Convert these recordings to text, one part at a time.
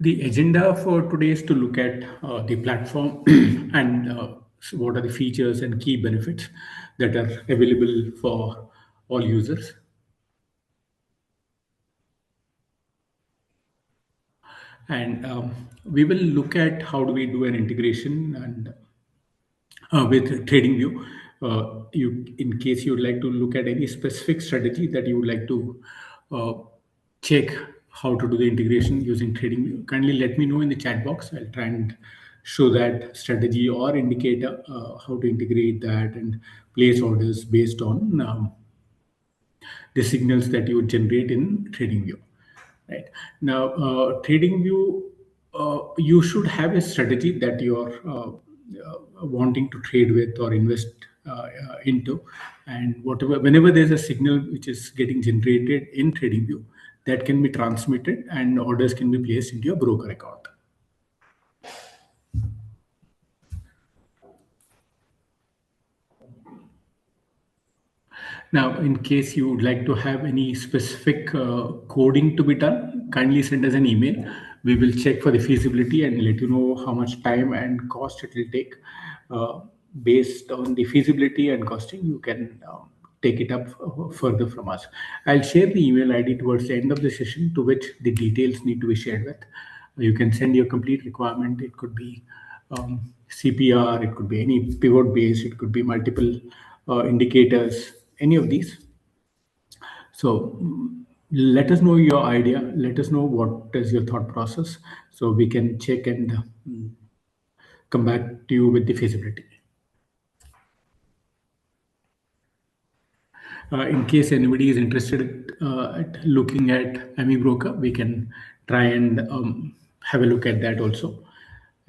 The agenda for today is to look at the platform and what are the features and key benefits that are available for all users. And we will look at how do we do an integration and with TradingView. In case you would like to look at any specific strategy that you would like to uh, check how to do the integration using TradingView, kindly let me know in the chat box. I'll try and show that strategy or indicator how to integrate that and place orders based on the signals that you generate in TradingView. Right now, TradingView, you should have a strategy that you're wanting to trade with or invest into, and whenever there's a signal which is getting generated in TradingView, that can be transmitted and orders can be placed into your broker account. Now, in case you would like to have any specific coding to be done, kindly send us an email. We will check for the feasibility and let you know how much time and cost it will take. Uh, Based on the feasibility and costing, you can take it up further from us. I'll share the email ID towards the end of the session to which the details need to be shared with. You can send your complete requirement. It could be CPR, it could be any pivot base, it could be multiple indicators, any of these. So let us know your idea. Let us know what is your thought process so we can check and come back to you with the feasibility. In case anybody is interested at looking at Amibroker, we can try and have a look at that also.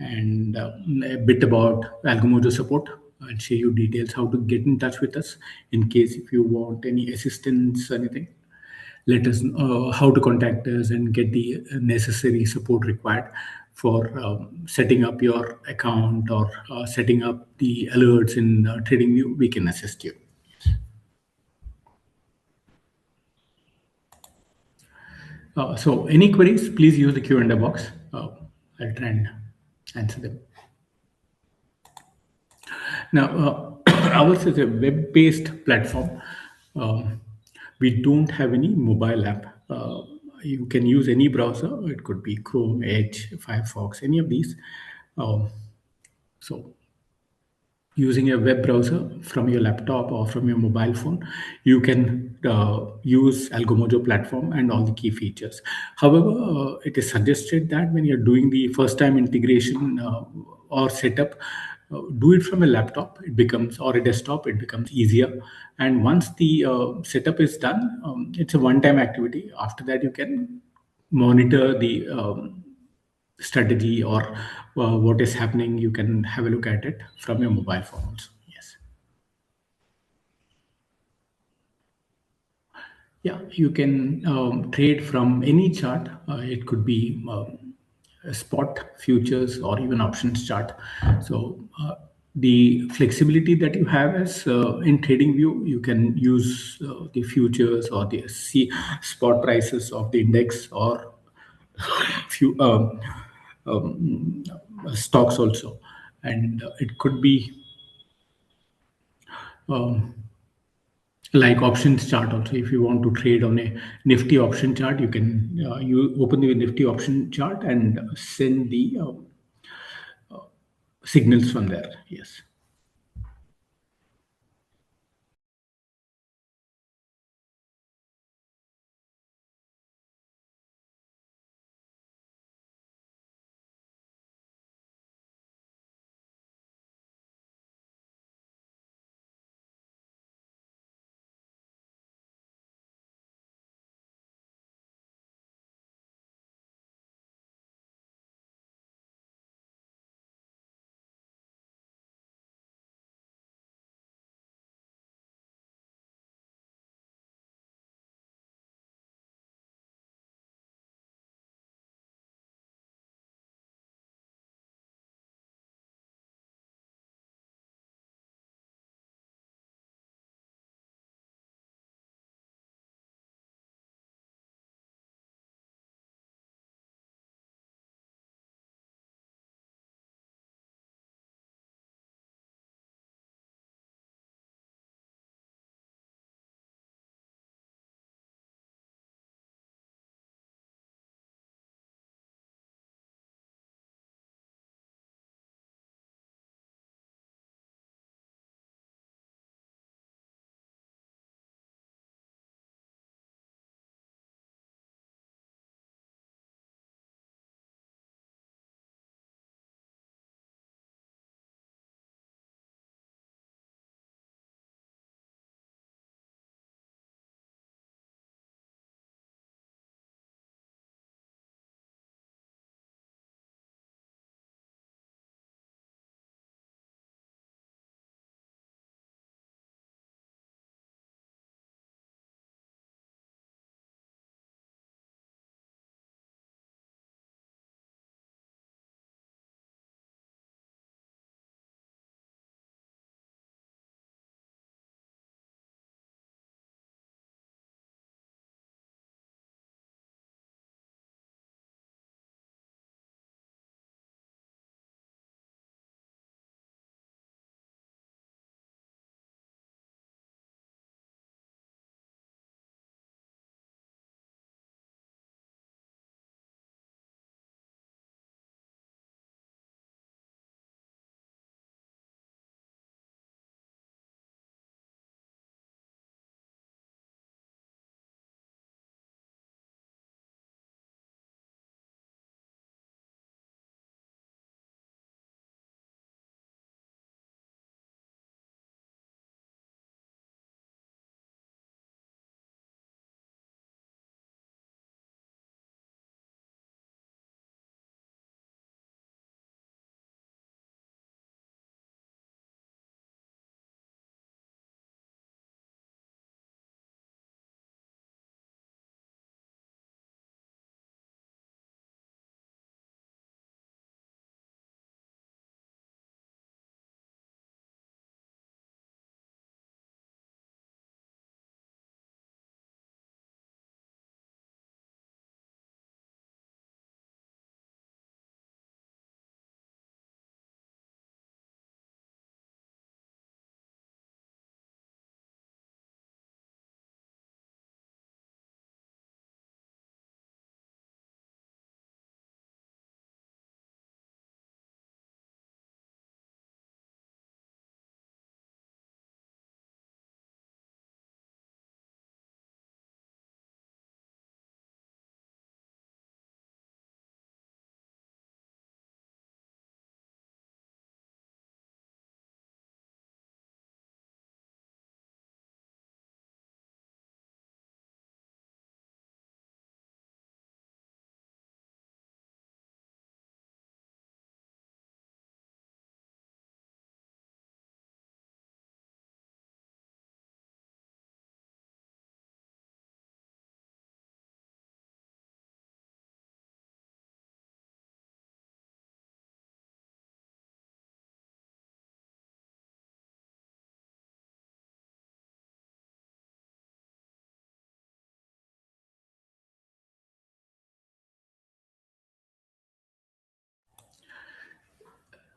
And a bit about Algomojo support. I'll share you details how to get in touch with us in case if you want any assistance, anything. Let us know how to contact us and get the necessary support required for setting up your account or setting up the alerts in TradingView. We can assist you. So any queries, please use the Q&A box. I'll try and answer them. Now, ours is a web-based platform. Um, we don't have any mobile app. You can use any browser. It could be Chrome, Edge, Firefox, any of these. Um, so using a web browser from your laptop or from your mobile phone, you can use Algomojo platform and all the key features. However, it is suggested that when you're doing the first time integration or setup, do it from a laptop, it becomes, or a desktop, it becomes easier. And once the setup is done, it's a one time activity. After that, you can monitor the strategy or what is happening. You can have a look at it from your mobile phone also. Yes. Yeah, you can trade from any chart. It could be a spot, futures, or even options chart. So the flexibility that you have is in TradingView, you can use the futures or the spot prices of the index or few stocks also, and it could be um, like options chart also. If you want to trade on a Nifty option chart, you can you open the Nifty option chart and send the signals from there. Yes.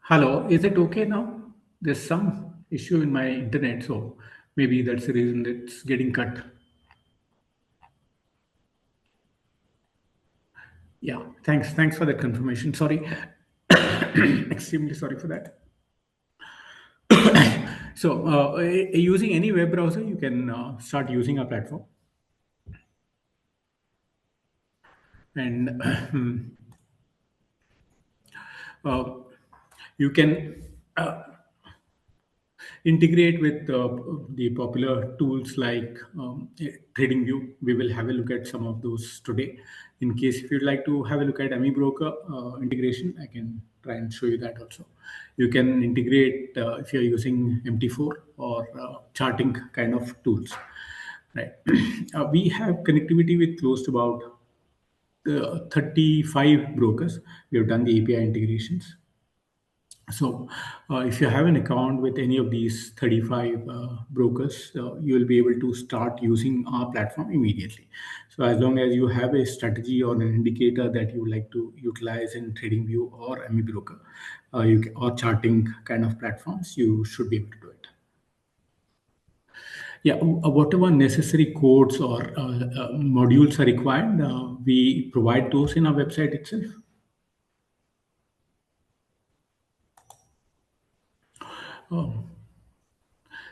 Hello, is it okay now? There's some issue in my internet, so maybe that's the reason it's getting cut. Yeah, thanks for that confirmation. Sorry, extremely sorry for that. So, using any web browser, you can start using our platform, and uh, you can integrate with the popular tools like TradingView. We will have a look at some of those today. In case if you'd like to have a look at Amibroker integration, I can try and show you that also. You can integrate if you're using MT4 or charting kind of tools. Right. We have connectivity with close to about 35 brokers. We have done the API integrations. So, if you have an account with any of these 35 brokers, you will be able to start using our platform immediately. So, as long as you have a strategy or an indicator that you would like to utilize in TradingView or Amibroker, or charting kind of platforms, you should be able to do it. Yeah, whatever necessary codes or modules are required, we provide those in our website itself.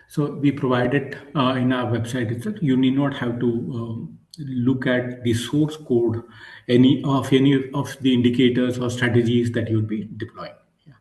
So we provide it in our website itself. You need not have to look at the source code any of the indicators or strategies that you'll be deploying. Yeah.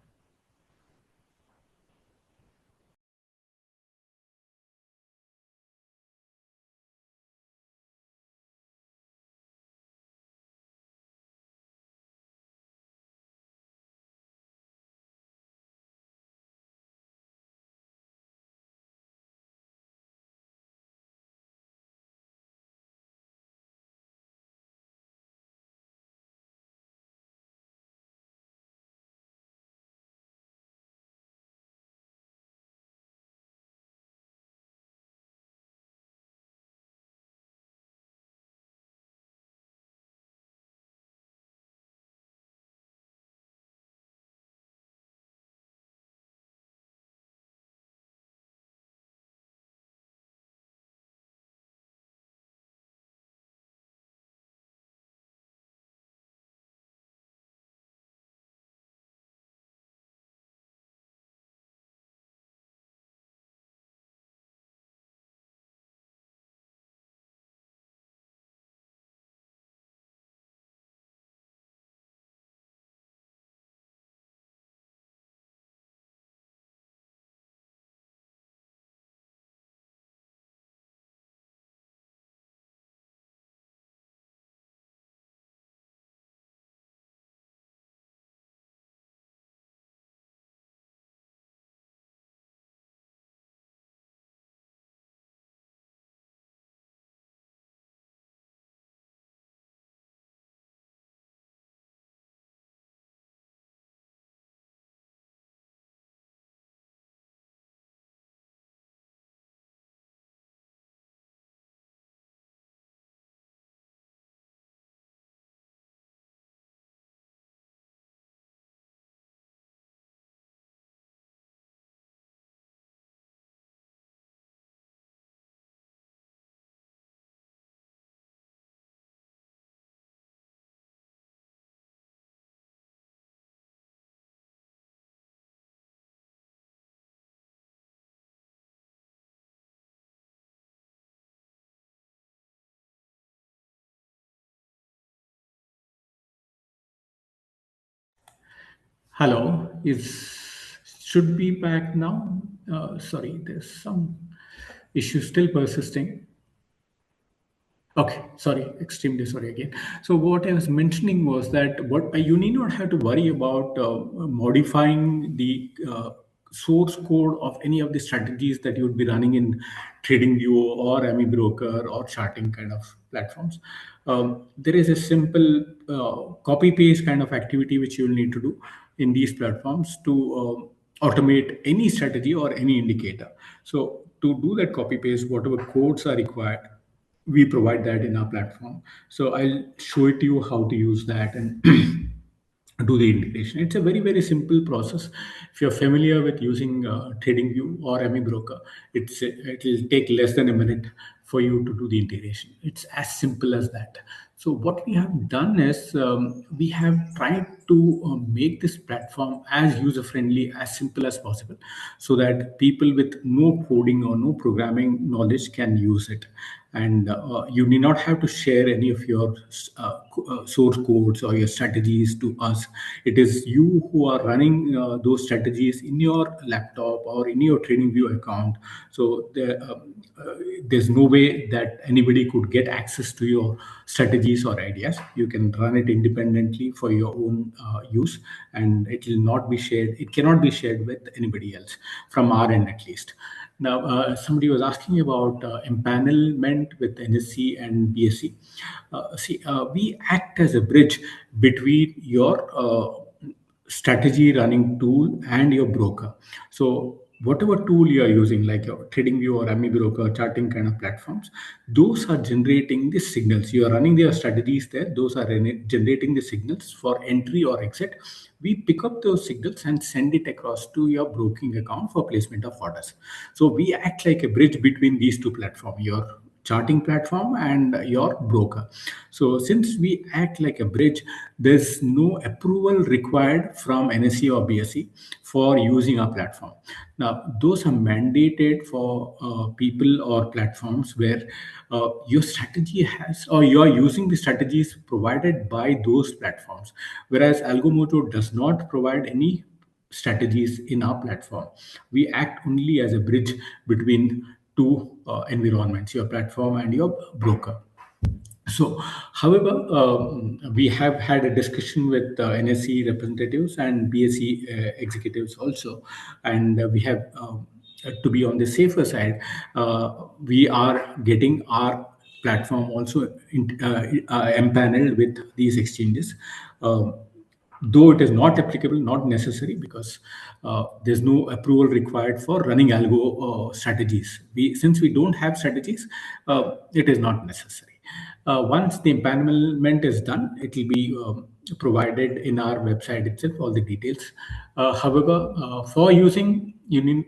Hello, is should be back now. Sorry, there's some issue still persisting. Okay, sorry, extremely sorry again. So what I was mentioning was that what you need not have to worry about modifying the source code of any of the strategies that you would be running in TradingView or Amibroker or charting kind of platforms. There is a simple copy paste kind of activity which you'll need to do in these platforms to automate any strategy or any indicator. So to do that copy paste, whatever codes are required, we provide that in our platform. So I'll show it to you how to use that, and do the integration. It's a very, very simple process. If you're familiar with using TradingView or Amibroker, it will take less than a minute for you to do the integration. It's as simple as that. So what we have done is we have tried to make this platform as user friendly, as simple as possible, so that people with no coding or no programming knowledge can use it. And you need not have to share any of your source codes or your strategies to us. It is you who are running those strategies in your laptop or in your TradingView account. So there's no way that anybody could get access to your strategies or ideas. You can run it independently for your own use, and it will not be shared. It cannot be shared with anybody else, from our end at least. Now, somebody was asking about empanelment with NSE and BSE. See, we act as a bridge between your strategy running tool and your broker. So, whatever tool you are using, like your TradingView or Amibroker charting kind of platforms, those are generating the signals. You are running their strategies there. Those are generating the signals for entry or exit. We pick up those signals and send it across to your broking account for placement of orders. So we act like a bridge between these two platforms, your charting platform and your broker. So since we act like a bridge, there's no approval required from NSE or BSE for using our platform. Now those are mandated for people or platforms where your strategy has, or you are using the strategies provided by those platforms, whereas Algomojo does not provide any strategies in our platform. We act only as a bridge between two environments, your platform and your broker. So, however, we have had a discussion with NSE representatives and BSE executives also, and we have, to be on the safer side, we are getting our platform also empaneled with these exchanges. Um, though it is not applicable, not necessary, because there's no approval required for running algo strategies. Since we don't have strategies, it is not necessary. Once the empanelment is done, it will be provided in our website itself, all the details. However, for using, you need,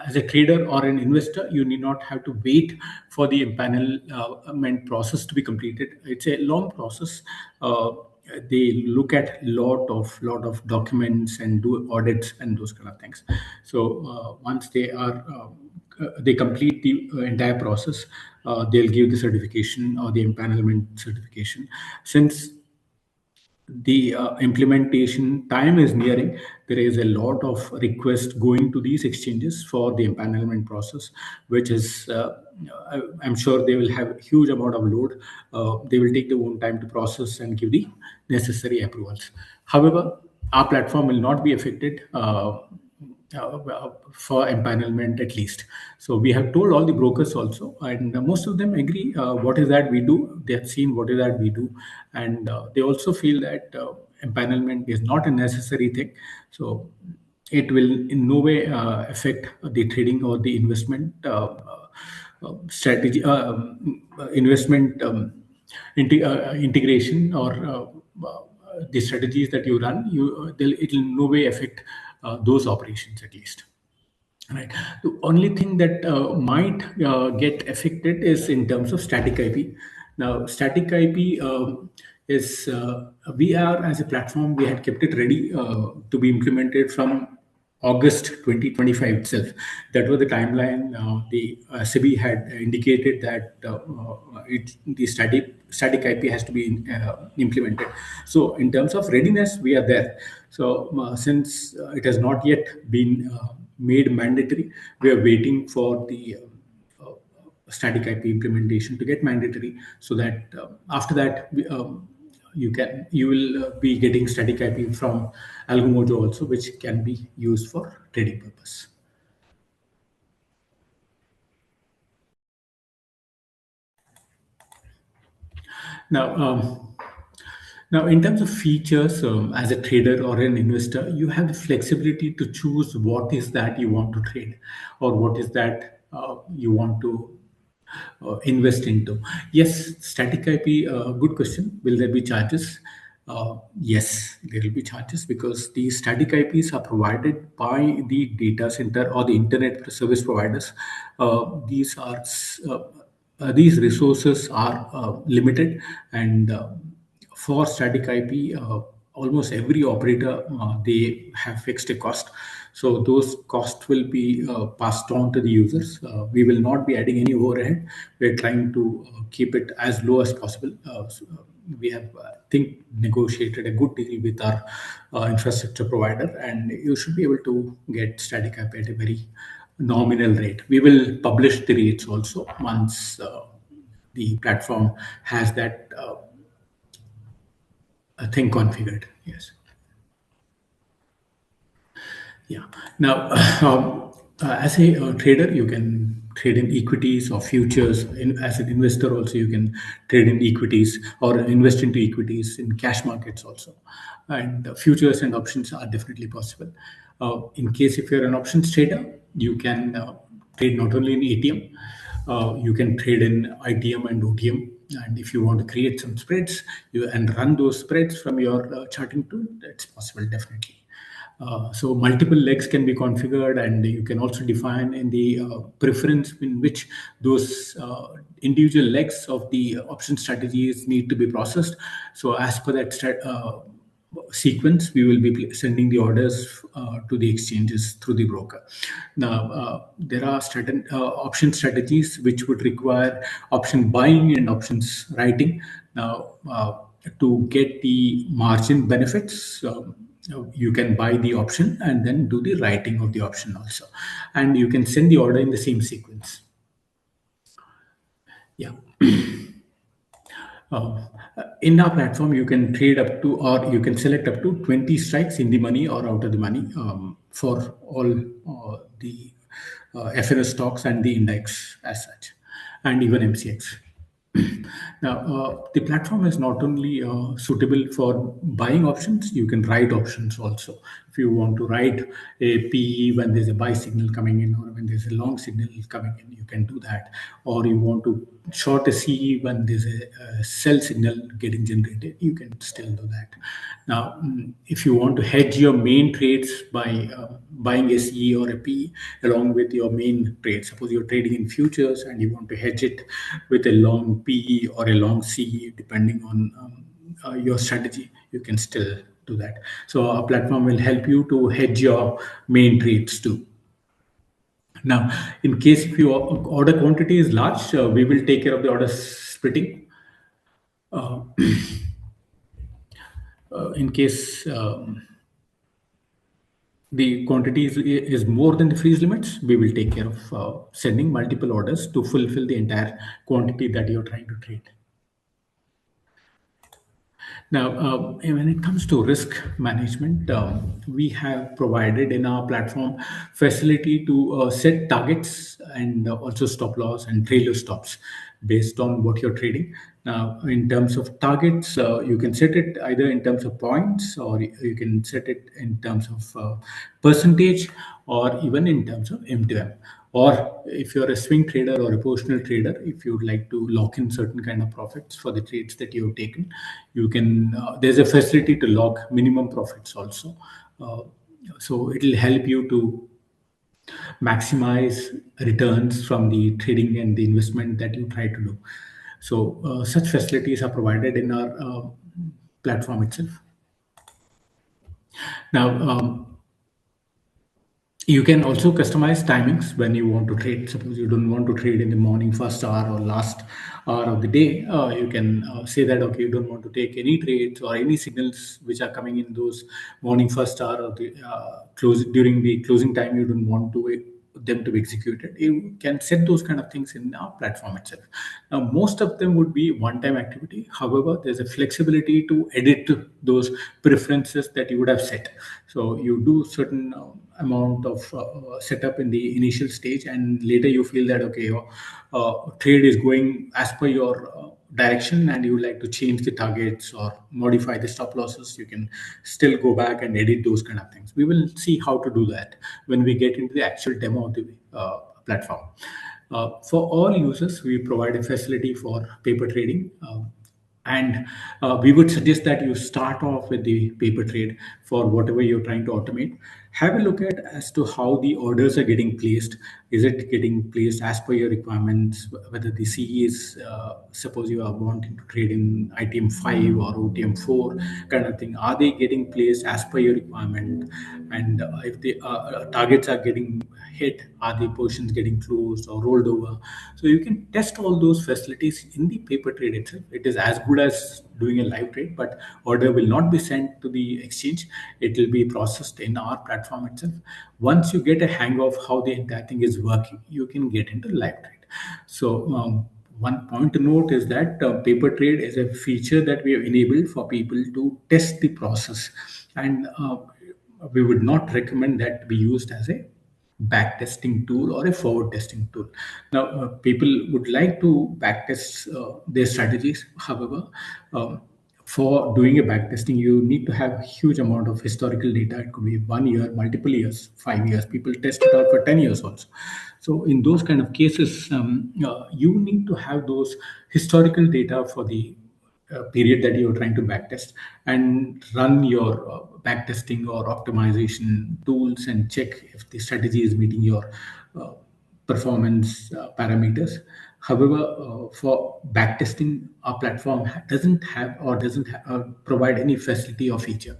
as a trader or an investor, you need not have to wait for the empanelment process to be completed. It's a long process. They look at lot of documents and do audits and those kind of things. So once they complete the entire process, they'll give the certification or the empanelment certification. Since the implementation time is nearing, there is a lot of request going to these exchanges for the empanelment process, which is, I'm sure they will have a huge amount of load. They will take their own time to process and give the necessary approvals. However, our platform will not be affected. For empanelment at least. So we have told all the brokers also, and most of them agree what is that we do. They have seen what is that we do, and they also feel that empanelment is not a necessary thing. So it will in no way affect the trading or the investment strategy, investment integration, or the strategies that you run. It will no way affect those operations at least. Right. The only thing that might get affected is in terms of static IP. Now, static IP is, we are, as a platform, we had kept it ready to be implemented from August 2025 itself. That was the timeline. The SEBI had indicated that the static IP has to be implemented. So, in terms of readiness, we are there. So, since it has not yet been made mandatory, we are waiting for the static IP implementation to get mandatory, so that after that you will be getting static IP from Algomojo also, which can be used for trading purpose. Now, now, in terms of features, as a trader or an investor, you have the flexibility to choose what is that you want to trade, or what is that you want to invest into. Yes, static IP, good question. Will there be charges? Yes, there will be charges because the static IPs are provided by the data center or the internet service providers. These resources are limited, and for static IP, almost every operator they have fixed a cost. So those costs will be passed on to the users. We will not be adding any overhead. We're trying to keep it as low as possible. We have, think, negotiated a good deal with our infrastructure provider, and you should be able to get static IP at a very nominal rate. We will publish the rates also once the platform has that thing configured. Yes. Yeah. Now, as a trader, you can trade in equities or futures. As an investor, also you can trade in equities or invest into equities in cash markets also. And futures and options are definitely possible. In case if you're an options trader, you can trade not only in ATM, you can trade in ITM and OTM. And if you want to create some spreads, you and run those spreads from your charting tool, that's possible definitely. So multiple legs can be configured, and you can also define in the preference in which those individual legs of the option strategies need to be processed. So as per that sequence, we will be sending the orders to the exchanges through the broker. Now, there are certain option strategies which would require option buying and options writing. Now, to get the margin benefits, you can buy the option and then do the writing of the option also, and you can send the order in the same sequence. Yeah. Uh, in our platform, you can trade up to, or you can select up to 20 strikes in the money or out of the money for all the FNS stocks and the index as such, and even MCX. Now, the platform is not only suitable for buying options, you can write options also. If you want to write a PE when there's a buy signal coming in or when there's a long signal coming in, you can do that. Or you want to short a CE when there's a sell signal getting generated, you can still do that. Now, if you want to hedge your main trades by buying a CE or a PE along with your main trade, suppose you're trading in futures and you want to hedge it with a long PE or a long CE, depending on your strategy, you can still do that. So our platform will help you to hedge your main trades too. Now, in case if your order quantity is large, we will take care of the order splitting. In case the quantity is more than the freeze limits, we will take care of sending multiple orders to fulfill the entire quantity that you're trying to trade. Now, when it comes to risk management, we have provided in our platform facility to set targets and also stop loss and trailer stops based on what you're trading. Now, in terms of targets, you can set it either in terms of points, or you can set it in terms of percentage, or even in terms of M2M. Or if you're a swing trader or a positional trader, if you'd like to lock in certain kind of profits for the trades that you've taken, you can. There's a facility to lock minimum profits also. Uh, so it'll help you to maximize returns from the trading and the investment that you try to do. So such facilities are provided in our platform itself. Now, you can also customize timings when you want to trade. Suppose you don't want to trade in the morning first hour or last hour of the day. You can say that, okay, you don't want to take any trades or any signals which are coming in those morning first hour of the close during the closing time. You don't want to them to be executed. You can set those kind of things in our platform itself. Now, most of them would be one-time activity. However, there's a flexibility to edit those preferences that you would have set. So you do certain amount of setup in the initial stage, and later you feel that, okay, your trade is going as per your direction, and you would like to change the targets or modify the stop losses. You can still go back and edit those kind of things. We will see how to do that when we get into the actual demo of the platform. For all users, we provide a facility for paper trading. And we would suggest that you start off with the paper trade for whatever you're trying to automate. Have a look at as to how the orders are getting placed. Is it getting placed as per your requirements? Whether the CE is, suppose you are wanting to trade in ITM 5 or OTM 4 kind of thing, are they getting placed as per your requirement? And if the targets are getting hit, are the positions getting closed or rolled over? So you can test all those facilities in the paper trade itself. It is as good as doing a live trade, but order will not be sent to the exchange. It will be processed in our platform itself. Once you get a hang of how the entire thing is working, you can get into live trade. So one point to note is that paper trade is a feature that we have enabled for people to test the process, and we would not recommend that be used as a back testing tool or a forward testing tool. Now, people would like to back test their strategies. However, um, for doing a back testing, you need to have a huge amount of historical data. It could be 1 year, multiple years, 5 years. People test it out for 10 years also. So, in those kind of cases, you need to have those historical data for the period that you're trying to backtest, and run your backtesting or optimization tools and check if the strategy is meeting your uh, performance parameters. However, for backtesting, our platform doesn't have or doesn't provide any facility or feature.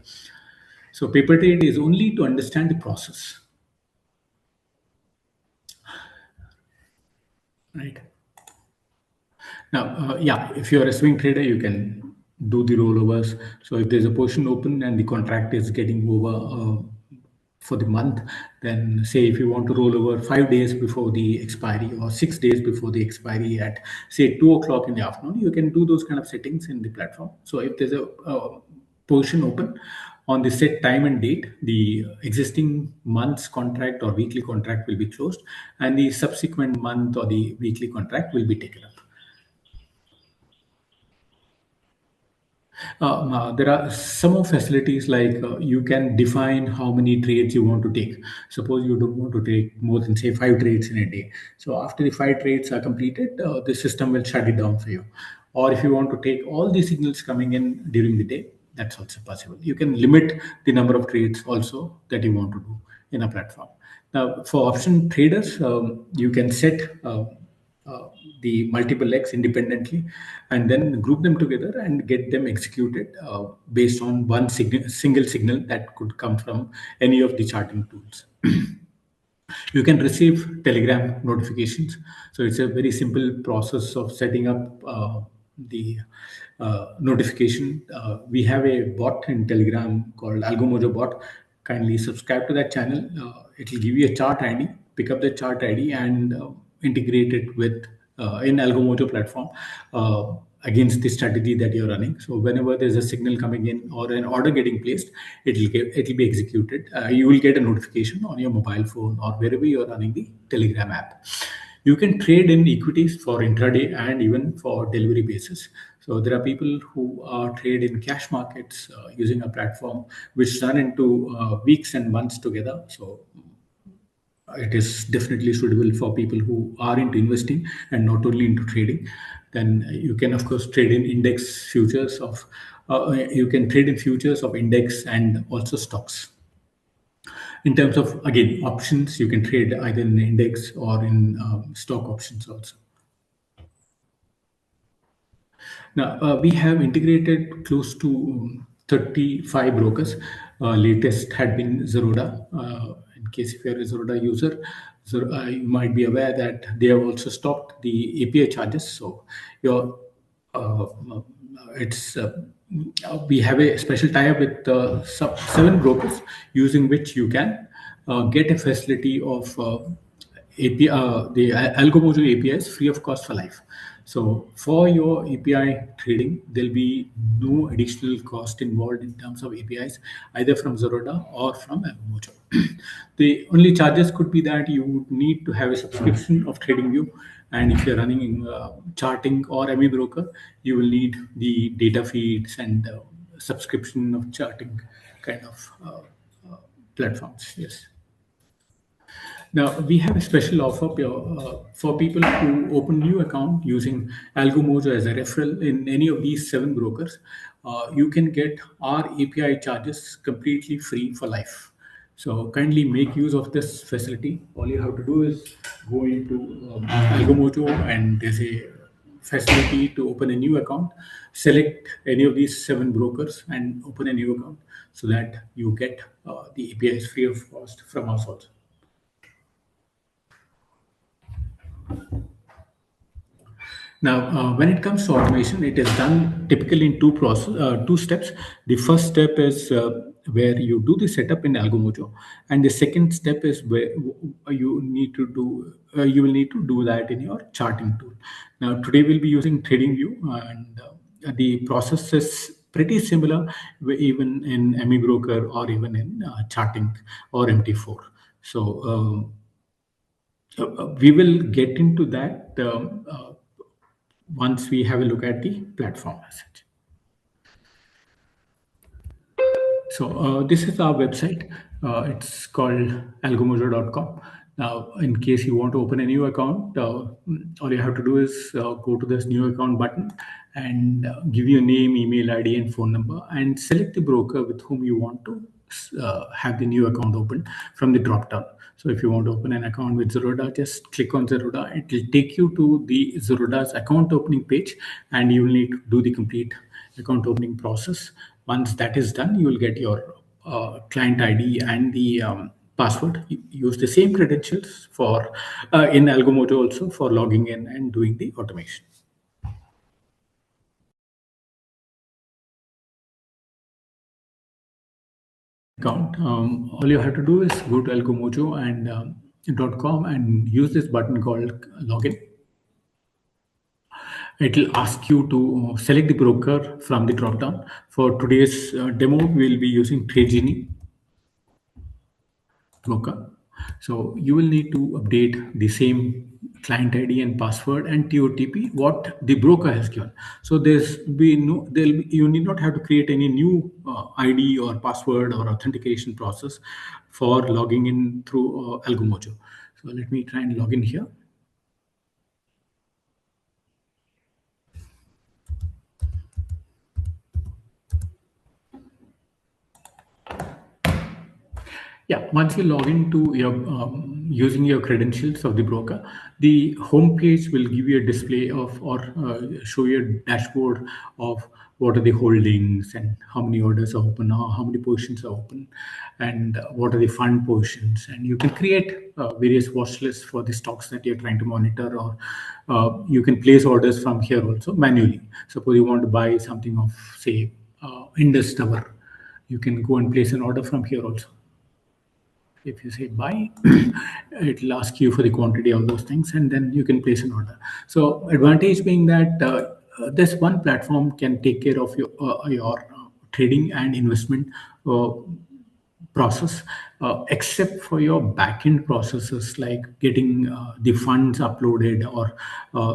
So paper trade is only to understand the process, right? Now, yeah, if you're a swing trader, you can do the rollovers. So if there's a position open and the contract is getting over for the month, then say if you want to roll over 5 days before the expiry or 6 days before the expiry at say 2 o'clock in the afternoon, you can do those kind of settings in the platform. So if there's a position open on the set time and date, the existing month's contract or weekly contract will be closed, and the subsequent month or the weekly contract will be taken up. There are some of facilities like you can define how many trades you want to take. Suppose you don't want to take more than say 5 trades in a day. So after the 5 trades are completed, the system will shut it down for you. Or if you want to take all the signals coming in during the day, that's also possible. You can limit the number of trades also that you want to do in a platform. Now, for option traders, you can set uh, the multiple legs independently and then group them together and get them executed based on one single signal that could come from any of the charting tools. You can receive telegram notifications. So it's a very simple process of setting up the notification. We have a bot in telegram called Algomojo bot. Kindly subscribe to that channel. It will give you a chart id. Pick up the chart id and integrate it with in Algomojo platform against the strategy that you're running. So whenever there's a signal coming in or an order getting placed, it'll be executed. You will get a notification on your mobile phone or wherever you're running the Telegram app. You can trade in equities for intraday and even for delivery basis. So there are people who trade in cash markets using a platform which run into weeks and months together. So it is definitely suitable for people who are into investing and not only into trading. Then you can of course trade in index futures of you can trade in futures of index and also stocks. In terms of again options, you can trade either in index or in stock options also. Now, we have integrated close to 35 brokers. Latest had been Zeroda. In case if you're a Zeroda user, you might be aware that they have also stopped the API charges. So your uh, it's we have a special tie-up with 7 brokers using which you can get a facility of API, the Algomojo API is free of cost for life. So for your API trading, there'll be no additional cost involved in terms of APIs, either from Zeroda or from Algomojo. The only charges could be that you would need to have a subscription of TradingView, and if you're running charting or Amibroker, you will need the data feeds and subscription of charting kind of platforms. Yes. Now we have a special offer for people who open new account using Algomojo as a referral in any of these seven brokers. You can get our API charges completely free for life. So kindly make use of this facility. All you have to do is go into Algomojo, and there's a facility to open a new account. Select any of these seven brokers and open a new account so that you get the APIs free of cost from us also. Now, when it comes to automation, it is done typically in two steps. The first step is where you do the setup in Algomojo, and the second step is where you will need to do that in your charting tool. Now, today we'll be using TradingView, and the process is pretty similar, even in Amibroker or even in charting or MT4. So. We will get into that once we have a look at the platform as such. So this is our website. It's called algomojo.com. Now, in case you want to open a new account, all you have to do is go to this new account button and give your name, email ID, and phone number, and select the broker with whom you want to have the new account open from the drop down. So if you want to open an account with Zerodha, just click on Zerodha. It will take you to the Zerodha's account opening page, and you will need to do the complete account opening process. Once that is done, you will get your client ID and the password. Use the same credentials for in Algomojo also for logging in and doing the automation. Account. All you have to do is go to Algomojo and .com and use this button called login. It will ask you to select the broker from the drop down. For today's demo, we will be using TradeGenie broker. So you will need to update the same client ID and password and TOTP what the broker has given. So you need not have to create any new ID or password or authentication process for logging in through Algomojo. So let me try and log in here. Yeah, once you log into your using your credentials of the broker, the home page will give you a display of or show you a dashboard of what are the holdings and how many orders are open, how many positions are open, and what are the fund positions. And you can create various watch lists for the stocks that you're trying to monitor, or you can place orders from here also manually. Suppose you want to buy something of, say, Indus Tower, you can go and place an order from here also. If you say buy, it'll ask you for the quantity of those things, and then you can place an order. So advantage being that this one platform can take care of your trading and investment uh, process, except for your backend processes like getting the funds uploaded, or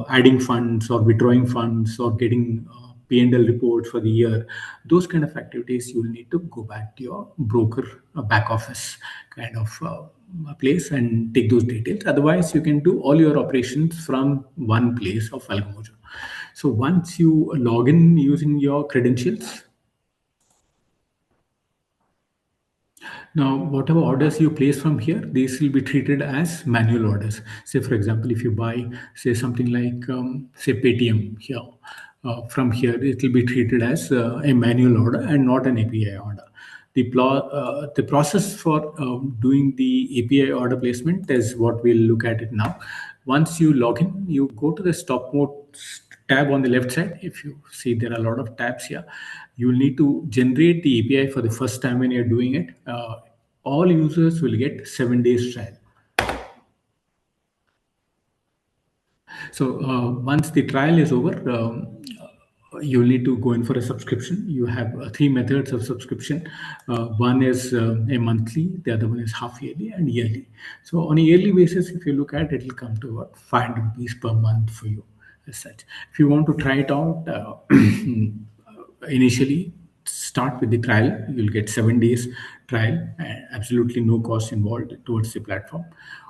adding funds or withdrawing funds, or getting P&L reports for the year. Those kind of activities you will need to go back to your broker back office kind of place and take those details. Otherwise, you can do all your operations from one place of Algomojo. So once you log in using your credentials, now, whatever orders you place from here, these will be treated as manual orders. Say, for example, if you buy, say, something like, say, Paytm here, from here, it will be treated as a manual order and not an API order. The process for doing the API order placement is what we'll look at it now. Once you log in, you go to the stop mode tab on the left side. If you see, there are a lot of tabs here. You will need to generate the API for the first time when you're doing it. All users will get 7 days trial. So once the trial is over, you will need to go in for a subscription. You have three methods of subscription. One is a monthly, the other one is half yearly and yearly. So on a yearly basis, if you look at it, will come to about 500 rupees per month for you as such. If you want to try it out, initially start with the trial. You'll get 7 days trial, absolutely no cost involved towards the platform.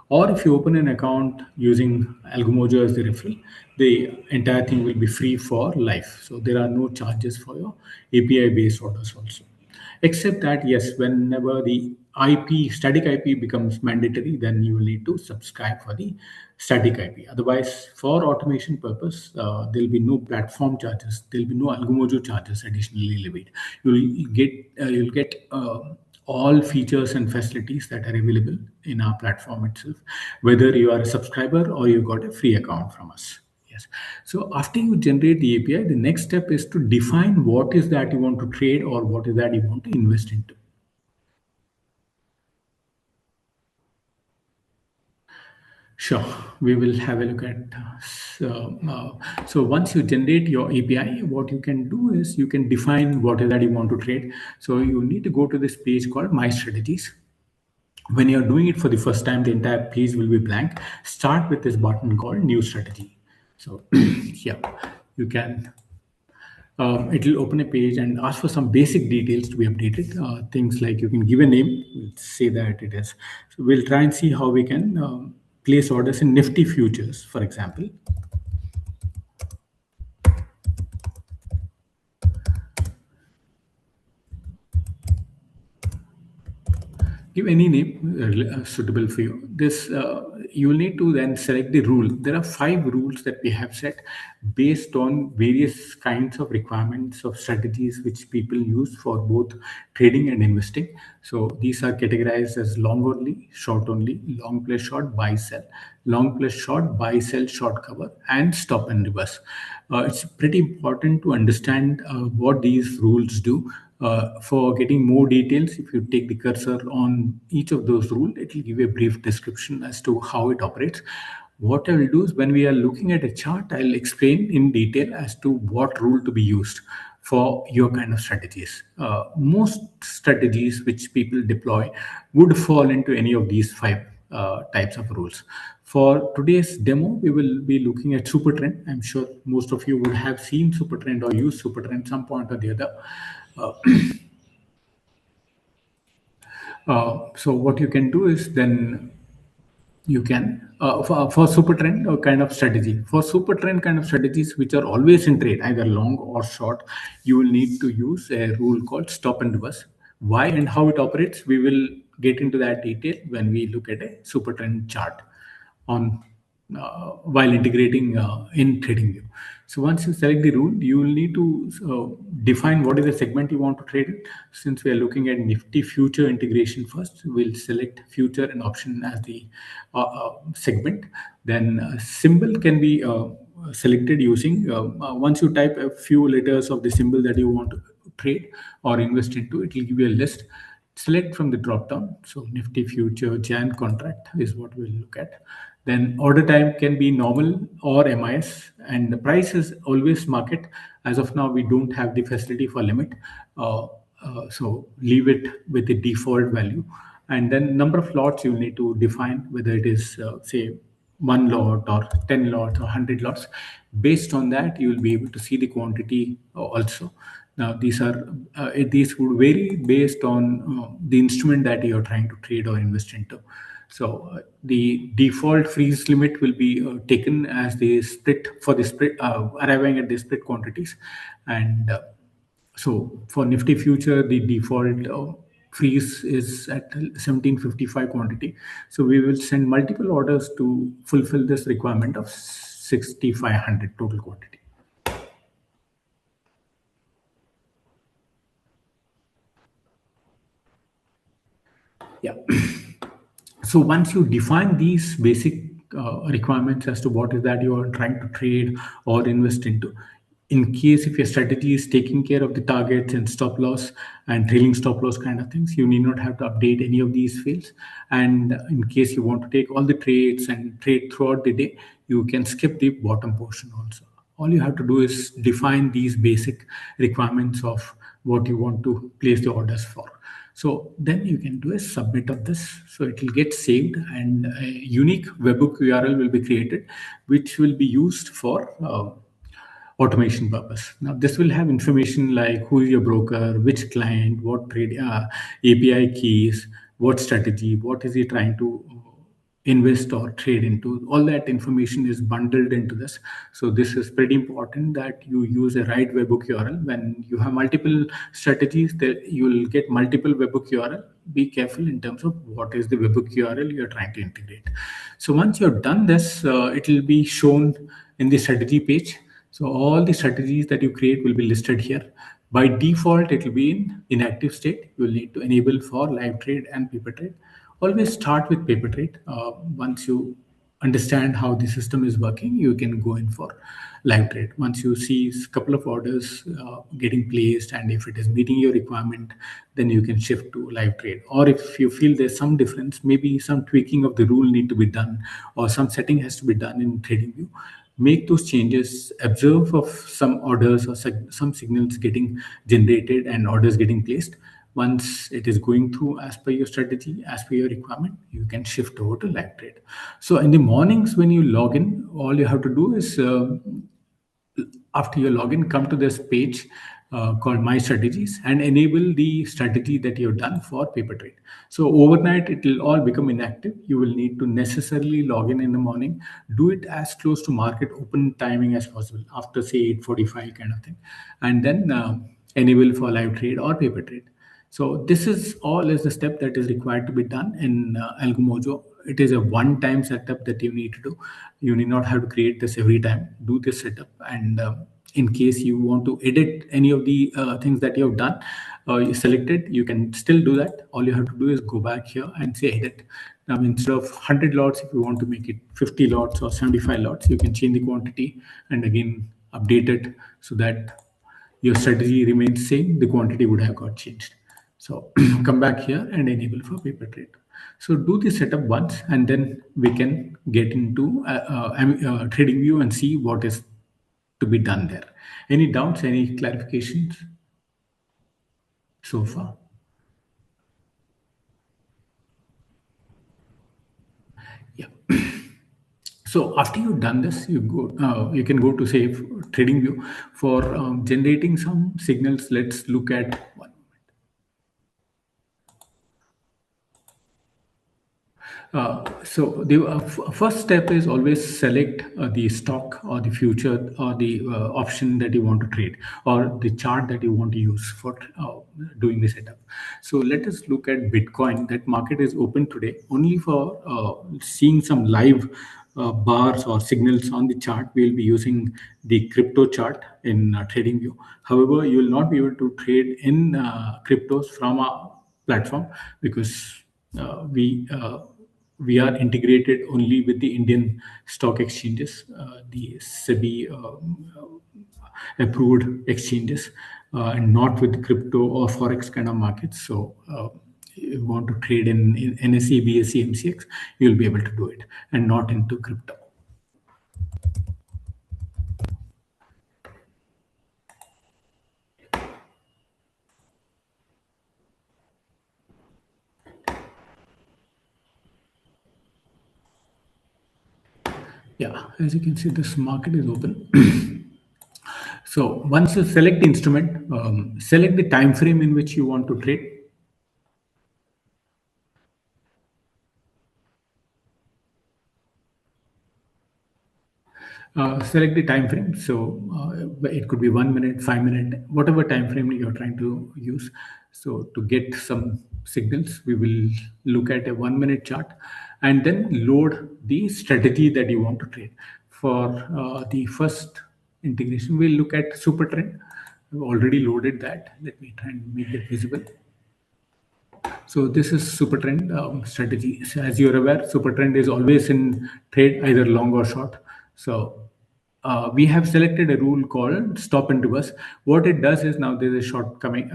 Or if you open an account using Algomojo as the referral, the entire thing will be free for life. So there are no charges for your API based orders also. Except that, yes, whenever the IP, static IP becomes mandatory, then you will need to subscribe for the static IP. Otherwise, for automation purpose, there'll be no platform charges. There'll be no Algomojo charges additionally levied. You'll get all features and facilities that are available in our platform itself, whether you are a subscriber or you got a free account from us. Yes. So after you generate the API, the next step is to define what is that you want to trade or what is that you want to invest into. Sure, we will have a look at. So once you generate your API, what you can do is you can define what is that you want to trade. So you need to go to this page called My Strategies. When you're doing it for the first time, the entire page will be blank. Start with this button called New Strategy. So yeah, you can it will open a page and ask for some basic details to be updated. Things like you can give a name, we'll say that it is. So we'll try and see how we can place orders in Nifty futures, for example. Give any name suitable for you. This you will need to then select the rule. There are 5 rules that we have set based on various kinds of requirements of strategies which people use for both trading and investing. So these are categorized as long only, short only, long plus short, buy sell, long plus short, buy sell, short cover, and stop and reverse. It's pretty important to understand what these rules do. For getting more details, if you take the cursor on each of those rules, it will give a brief description as to how it operates. What I will do is when we are looking at a chart, I'll explain in detail as to what rule to be used for your kind of strategies. Most strategies which people deploy would fall into any of these 5 types of rules. For today's demo, we will be looking at super trend. I'm sure most of you would have seen super trend or used super trend some point or the other. Uh, so what you can do is then you can for super trend kind of strategy, for super trend kind of strategies which are always in trade, either long or short, you will need to use a rule called stop and reverse. Why and how it operates, we will get into that detail when we look at a super trend chart on while integrating in TradingView. So once you select the rule, you will need to define what is the segment you want to trade in. Since we are looking at Nifty future integration first, we'll select future and option as the segment. Then symbol can be selected using once you type a few letters of the symbol that you want to trade or invest into, it will give you a list. Select from the drop down. So Nifty future Jan contract is what we'll look at. Then order time can be normal or MIS, and the price is always market. As of now, we don't have the facility for limit, so leave it with the default value. And then number of lots you need to define, whether it is say 1 lot or 10 lots or 100 lots. Based on that, you will be able to see the quantity also. Now, these would vary based on the instrument that you are trying to trade or invest into. So the default freeze limit will be taken as the split for the split, arriving at the split quantities. And so for Nifty future, the default freeze is at 1755 quantity. So we will send multiple orders to fulfill this requirement of 6500 total quantity. Yeah. So once you define these basic requirements as to what is that you are trying to trade or invest into, in case if your strategy is taking care of the targets and stop loss and trailing stop loss kind of things, you need not have to update any of these fields. And in case you want to take all the trades and trade throughout the day, you can skip the bottom portion also. All you have to do is define these basic requirements of what you want to place the orders for. So then you can do a submit of this. So it will get saved and a unique webhook URL will be created, which will be used for automation purpose. Now this will have information like who is your broker, which client, what trade API keys, what strategy, what is he trying to invest or trade into. All that information is bundled into this. So this is pretty important that you use a right webhook URL. When you have multiple strategies, that you will get multiple webhook URL. Be careful in terms of what is the webhook URL you're trying to integrate. So once you've done this, it will be shown in the strategy page. So all the strategies that you create will be listed here. By default, it will be in inactive state. You will need to enable for live trade and paper trade. Always start with paper trade. Once you understand how the system is working, you can go in for live trade. Once you see a couple of orders getting placed, and if it is meeting your requirement, then you can shift to live trade. Or if you feel there's some difference, maybe some tweaking of the rule need to be done, or some setting has to be done in trading view, make those changes, observe of some orders or some signals getting generated and orders getting placed. Once it is going through as per your strategy, as per your requirement, you can shift over to live trade. So in the mornings when you log in, all you have to do is after your login, come to this page called My Strategies and enable the strategy that you've done for paper trade. So overnight, it will all become inactive. You will need to necessarily log in the morning. Do it as close to market open timing as possible, after say 8:45 kind of thing, and then enable for live trade or paper trade. So this is all is the step that is required to be done in Algomojo. It is a one-time setup that you need to do. You need not have to create this every time. Do this setup, and in case you want to edit any of the things that you have done, you selected, you can still do that. All you have to do is go back here and say edit. Now, instead of 100 lots, if you want to make it 50 lots or 75 lots, you can change the quantity and again update it so that your strategy remains same, the quantity would have got changed. So come back here and enable for paper trade. So do the setup once, and then we can get into trading view and see what is to be done there. Any doubts, any clarifications so far? Yeah. So after you've done this, you can go to say trading view for generating some signals. Let's look at one. So the first step is always select the stock or the future or the option that you want to trade, or the chart that you want to use for doing the setup. So let us look at Bitcoin. That market is open today only for seeing some live bars or signals on the chart. We'll be using the crypto chart in TradingView. However, you will not be able to trade in cryptos from our platform because we are integrated only with the Indian stock exchanges, the SEBI approved exchanges, and not with crypto or forex kind of markets. So you want to trade in NSE, BSE, MCX, you'll be able to do it, and not into crypto. Yeah, as you can see, this market is open. So once you select the instrument, select the time frame in which you want to trade. Select the time frame. So it could be 1 minute, 5 minute, whatever time frame you're trying to use. So to get some signals, we will look at a 1 minute chart and then load the strategy that you want to trade. For the first integration, we'll look at super trend. I've already loaded that. Let me try and make it visible. So this is super trend strategy. So as you're aware, super trend is always in trade, either long or short. So we have selected a rule called stop and reverse. What it does is, now there's a short coming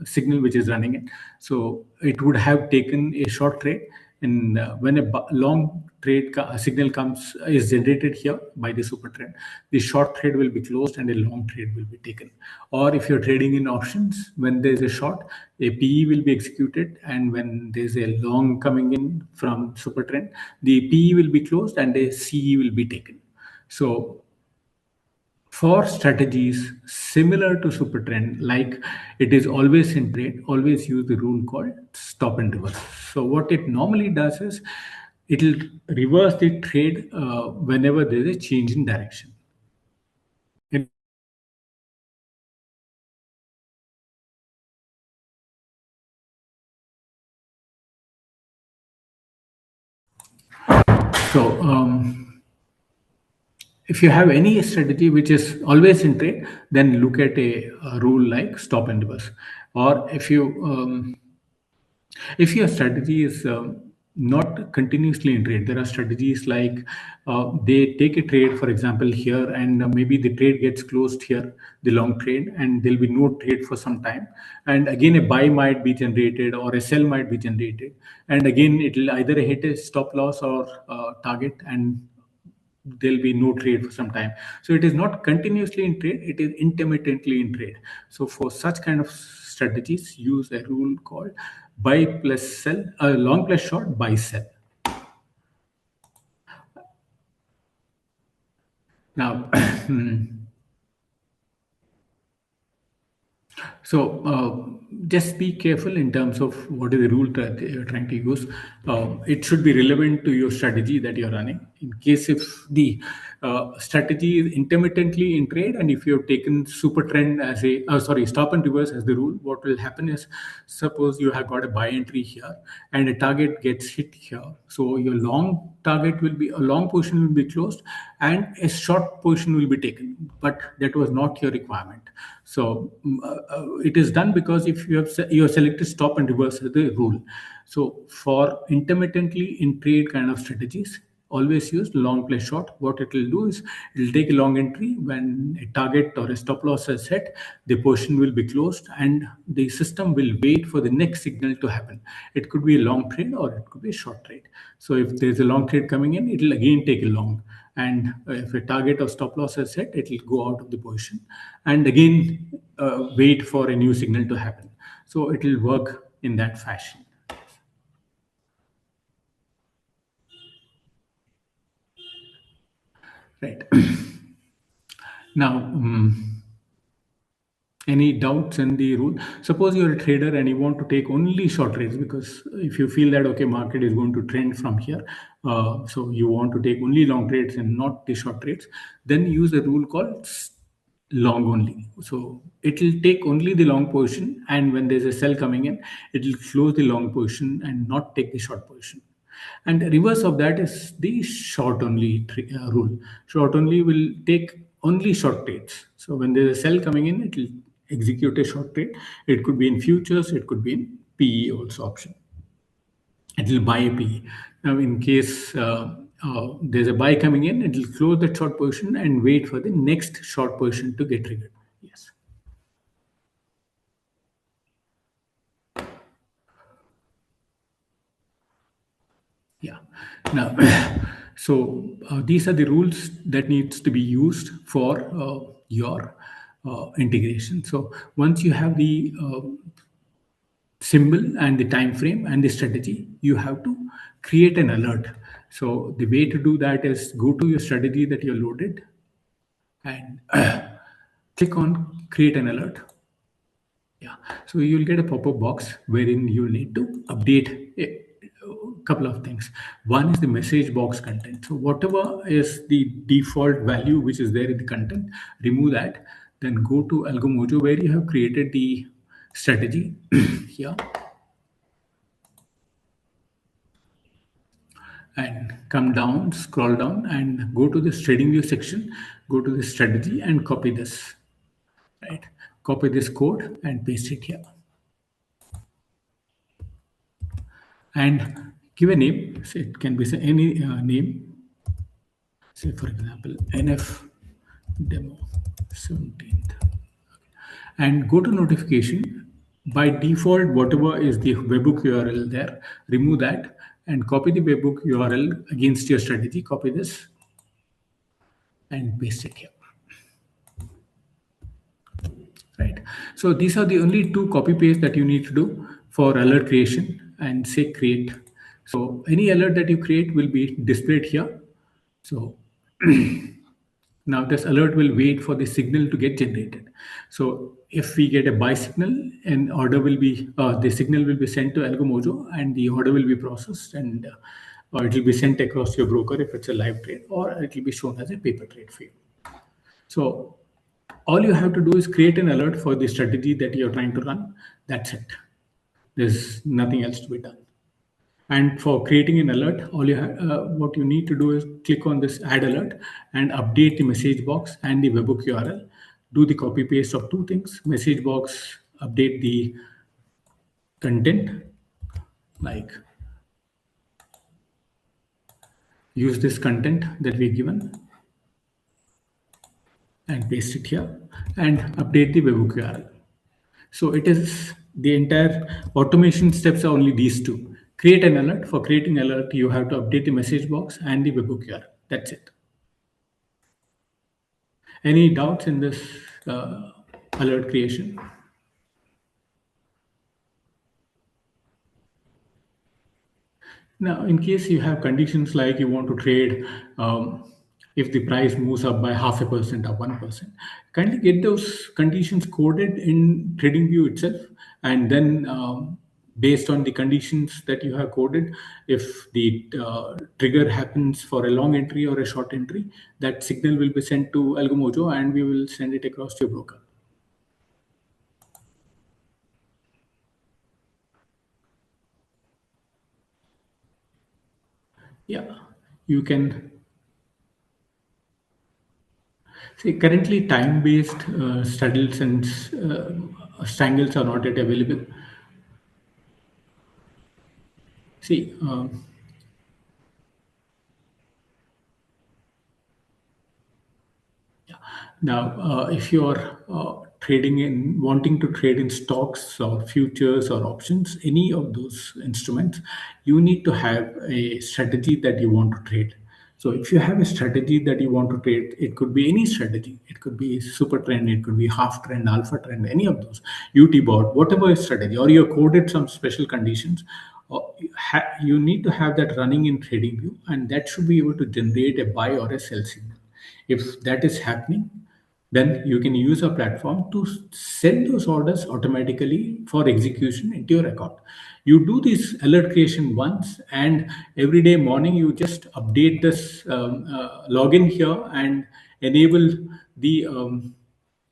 signal which is running in. So it would have taken a short trade, and when a long trade signal comes is generated here by the super trend, the short trade will be closed and a long trade will be taken. Or if you're trading in options, when there's a short, a PE will be executed, and when there's a long coming in from super trend, the PE will be closed and a CE will be taken. So for strategies similar to super trend, like it is always in trade, always use the rule called stop and reverse. So what it normally does is, it'll reverse the trade whenever there's a change in direction. And so, if you have any strategy which is always in trade, then look at a rule like stop and reverse. Or if your strategy is not continuously in trade, there are strategies like they take a trade, for example, here, and maybe the trade gets closed here, the long trade, and there'll be no trade for some time. And again, a buy might be generated or a sell might be generated. And again, it'll either hit a stop loss or target, and there'll be no trade for some time. So it is not continuously in trade, it is intermittently in trade. So for such kind of strategies, use a rule called buy plus sell, long plus short, buy sell. Now so just be careful in terms of what is the rule that you're trying to use. It should be relevant to your strategy that you're running. In case if the strategy is intermittently in trade, and if you've taken super trend as a sorry, stop and reverse as the rule, what will happen is, suppose you have got a buy entry here and a target gets hit here. So your long target will be, a long portion will be closed and a short portion will be taken, but that was not your requirement. So it is done because if you have selected stop and reverse as the rule. So for intermittently in trade kind of strategies, always use long plus short. What it will do is it will take a long entry when a target or a stop loss is set, the position will be closed and the system will wait for the next signal to happen. It could be a long trade or it could be a short trade. So if there's a long trade coming in, it will again take a long. And if a target or stop loss is set, it will go out of the position and again wait for a new signal to happen. So it will work in that fashion. Right. Now, any doubts in the rule? Suppose you're a trader and you want to take only short trades, because if you feel that okay, market is going to trend from here, so you want to take only long trades and not the short trades, then use a rule called long only. So it will take only the long position, and when there's a sell coming in, it will close the long position and not take the short position. And the reverse of that is the short only rule. Short only will take only short trades. So when there's a sell coming in, it will execute a short trade. It could be in futures, it could be in PE also option. It will buy a PE. Now, in case there's a buy coming in, it will close that short position and wait for the next short position to get triggered. Yes. Yeah. Now, so these are the rules that needs to be used for your integration. So once you have the symbol and the time frame and the strategy, you have to create an alert. So the way to do that is go to your strategy that you loaded and click on create an alert. Yeah. So you'll get a pop-up box wherein you need to update a couple of things. One is the message box content. So whatever is the default value which is there in the content, remove that. Then go to Algomojo where you have created the strategy here, and come down, scroll down, and go to this trading view section. Go to the strategy and copy this. Right. Copy this code and paste it here. And give a name. So it can be any name. Say for example, NF demo 17th, and go to notification. By default, whatever is the webhook URL there, remove that and copy the webhook URL against your strategy. Copy this and paste it here. Right. So these are the only two copy paste that you need to do for alert creation, and say create. So any alert that you create will be displayed here. So now this alert will wait for the signal to get generated. So if we get a buy signal, an order will be the signal will be sent to Algomojo and the order will be processed, and or it will be sent across your broker if it's a live trade, or it will be shown as a paper trade for you. So all you have to do is create an alert for the strategy that you're trying to run. That's it. There's nothing else to be done. And for creating an alert, what you need to do is click on this add alert and update the message box and the webhook URL. Do the copy paste of two things: message box, update the content, like use this content that we've given and paste it here, and update the webhook URL. So it is the entire automation steps are only these two. Create an alert. For creating alert, you have to update the message box and the webhook URL. That's it. Any doubts in this alert creation? Now, in case you have conditions like you want to trade, if the price moves up by 0.5% or 1%, kindly get those conditions coded in TradingView itself, and then based on the conditions that you have coded, if the trigger happens for a long entry or a short entry, that signal will be sent to Algomojo, and we will send it across to your broker. Yeah, you can. See, currently time-based straddles and strangles are not yet available. See, now, if you are trading in, wanting to trade in stocks or futures or options, any of those instruments, you need to have a strategy that you want to trade. So, if you have a strategy that you want to trade, it could be any strategy. It could be super trend, it could be half trend, alpha trend, any of those, UT bot, whatever is strategy, or you have coded some special conditions. You need to have that running in TradingView, and that should be able to generate a buy or a sell signal. If that is happening, then you can use a platform to send those orders automatically for execution into your account. You do this alert creation once, and every day morning you just update this login here and enable the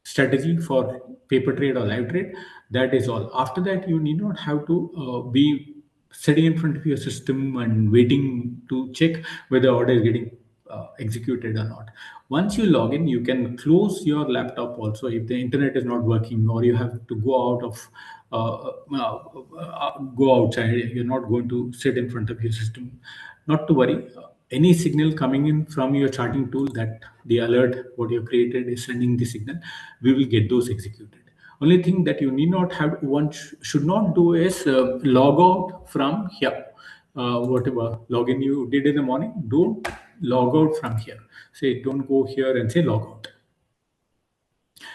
strategy for paper trade or live trade. That is all. After that, you need not have to be sitting in front of your system and waiting to check whether order is getting executed or not. Once you log in, you can close your laptop also if the internet is not working, or you have to go out of go outside. You're not going to sit in front of your system. Not to worry. Any signal coming in from your charting tool, that the alert what you created is sending the signal, we will get those executed. Only thing that you need not have, should not do is log out from here. Whatever login you did in the morning, don't log out from here. Say, don't go here and say log out.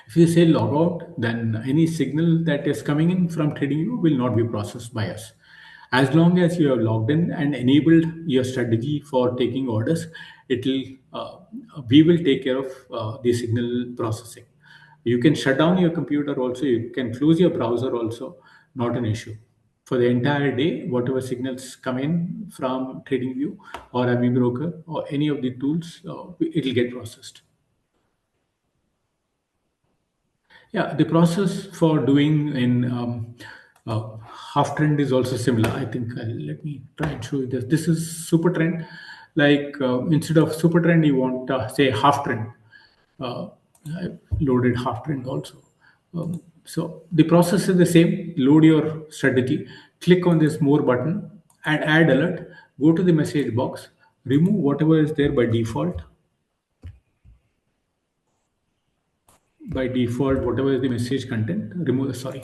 If you say log out, then any signal that is coming in from TradingView will not be processed by us. As long as you have logged in and enabled your strategy for taking orders, it'll we will take care of the signal processing. You can shut down your computer also. You can close your browser also. Not an issue. For the entire day, whatever signals come in from TradingView or Amibroker or any of the tools, it'll get processed. Yeah, the process for doing in half trend is also similar. I think let me try and show you this. This is super trend. Like instead of super trend, you want say half trend. Uh, I loaded half trend also. So the process is the same. Load your strategy, click on this more button and add alert. Go to the message box, remove whatever is there by default. By default, whatever is the message content, remove. Sorry,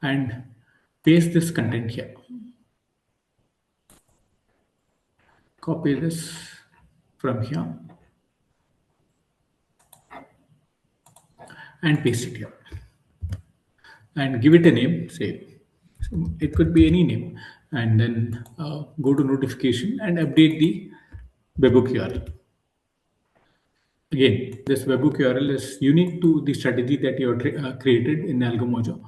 and paste this content here. Copy this from here and paste it here. And give it a name, say, so it could be any name. And then go to notification and update the webhook URL. Again, this webhook URL is unique to the strategy that you have created in Algomojo,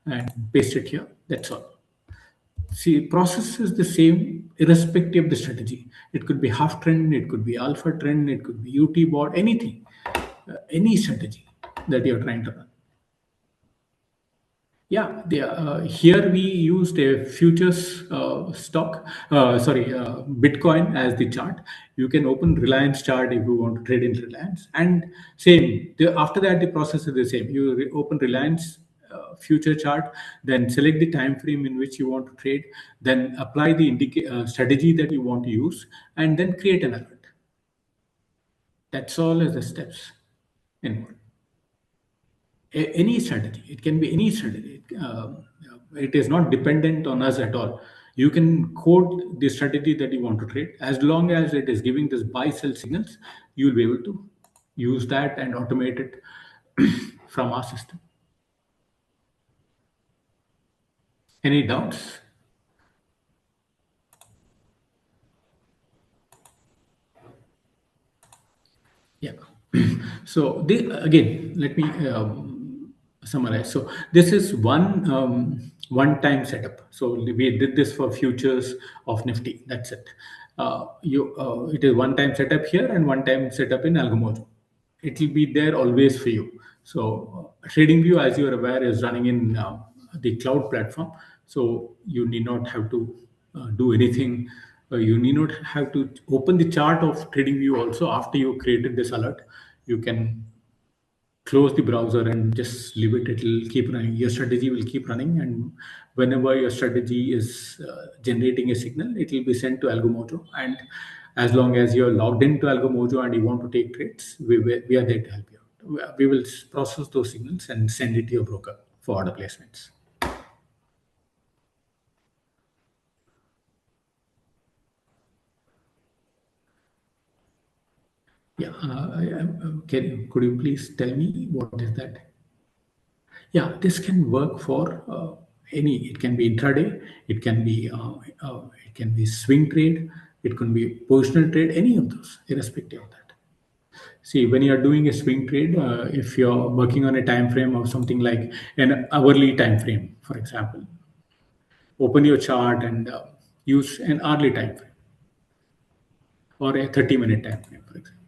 and paste it here. That's all. See, process is the same irrespective of the strategy. It could be half trend, it could be alpha trend, it could be UT bot, anything, any strategy that you're trying to run. Yeah, here we used a futures Bitcoin as the chart. You can open Reliance chart if you want to trade in Reliance, and same. After that, the process is the same. You open Reliance future chart, then select the time frame in which you want to trade, then apply the strategy that you want to use, and then create an alert. That's all as the steps involved. Any strategy, it can be any strategy. It is not dependent on us at all. You can code the strategy that you want to trade. As long as it is giving this buy sell signals, you'll be able to use that and automate it from our system. Any doubts? Yeah. So again, let me summarize. So this is one-time setup. So we did this for futures of Nifty. That's it. It is one-time setup here and one-time setup in Algomojo. It will be there always for you. So TradingView, as you are aware, is running in the cloud platform. So you need not have to do anything. You need not have to open the chart of TradingView also after you created this alert. You can close the browser and just leave it. It will keep running. Your strategy will keep running, and whenever your strategy is generating a signal, it will be sent to Algomojo. And as long as you're logged into Algomojo and you want to take trades, we are there to help you. We will process those signals and send it to your broker for order placements. Yeah, could you please tell me what is that? Yeah, this can work for any. It can be intraday. It can be swing trade. It can be positional trade. Any of those, irrespective of that. See, when you are doing a swing trade, if you're working on a time frame of something like an hourly time frame, for example, open your chart and use an hourly time frame or a 30-minute time frame, for example,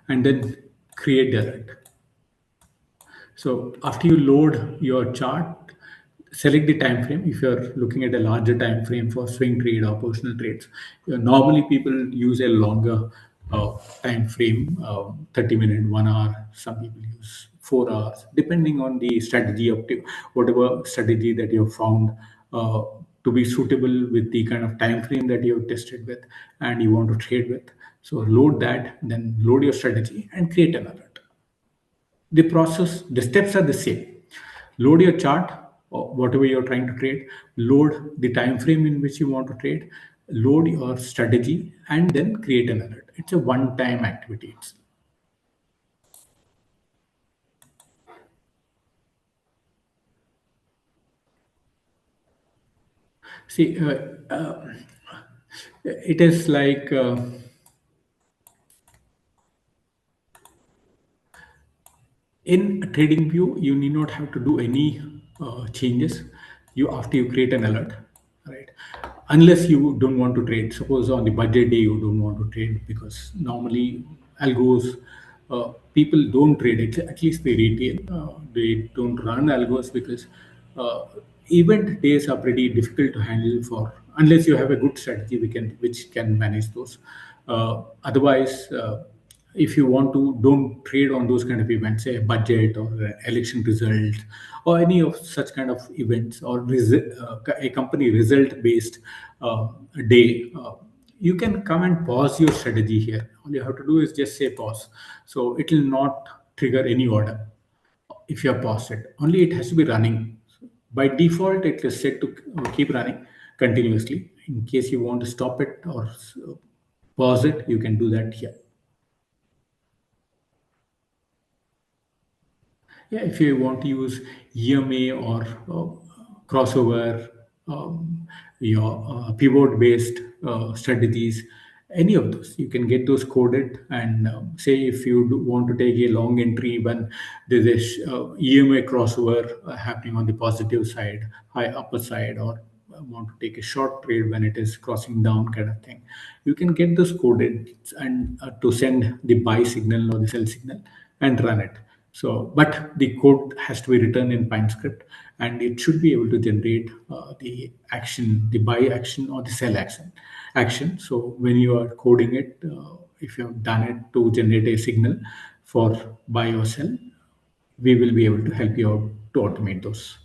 and then create the alert. So after you load your chart, select the time frame. If you're looking at a larger time frame for swing trade or positional trades, normally people use a longer time frame, 30 minute, 1 hour. Some people use 4 hours, depending on the strategy of whatever strategy that you have found uh, to be suitable with the kind of time frame that you have tested with and you want to trade with. So load that, then load your strategy and create an alert. The steps are the same. Load your chart or whatever you're trying to trade, load the time frame in which you want to trade, load your strategy, and then create an alert. It's a one time activity. See, it is like in TradingView, you need not have to do any changes. You after you create an alert, right? Unless you don't want to trade. Suppose on the budget day you don't want to trade because normally algos, people don't trade. At least the retail, they don't run algos because uh, event days are pretty difficult to handle for unless you have a good strategy which can manage those. Otherwise. If you want to don't trade on those kind of events, say a budget or election result or any of such kind of events or a company result based uh, day, you can come and pause your strategy here. All you have to do is just say pause, so it will not trigger any order if you have paused it. Only it has to be running. By default it is set to keep running continuously. In case you want to stop it or pause it, you can do that here. Yeah, if you want to use EMA or crossover, your pivot-based strategies, any of those, you can get those coded. And say if you want to take a long entry when there's a EMA crossover happening on the positive side, high upper side, or want to take a short trade when it is crossing down kind of thing, you can get those coded and to send the buy signal or the sell signal and run it. So, but the code has to be written in Pine script, and it should be able to generate the action, the buy action or the sell action. So when you are coding it, if you have done it to generate a signal for buy or sell, we will be able to help you out to automate those.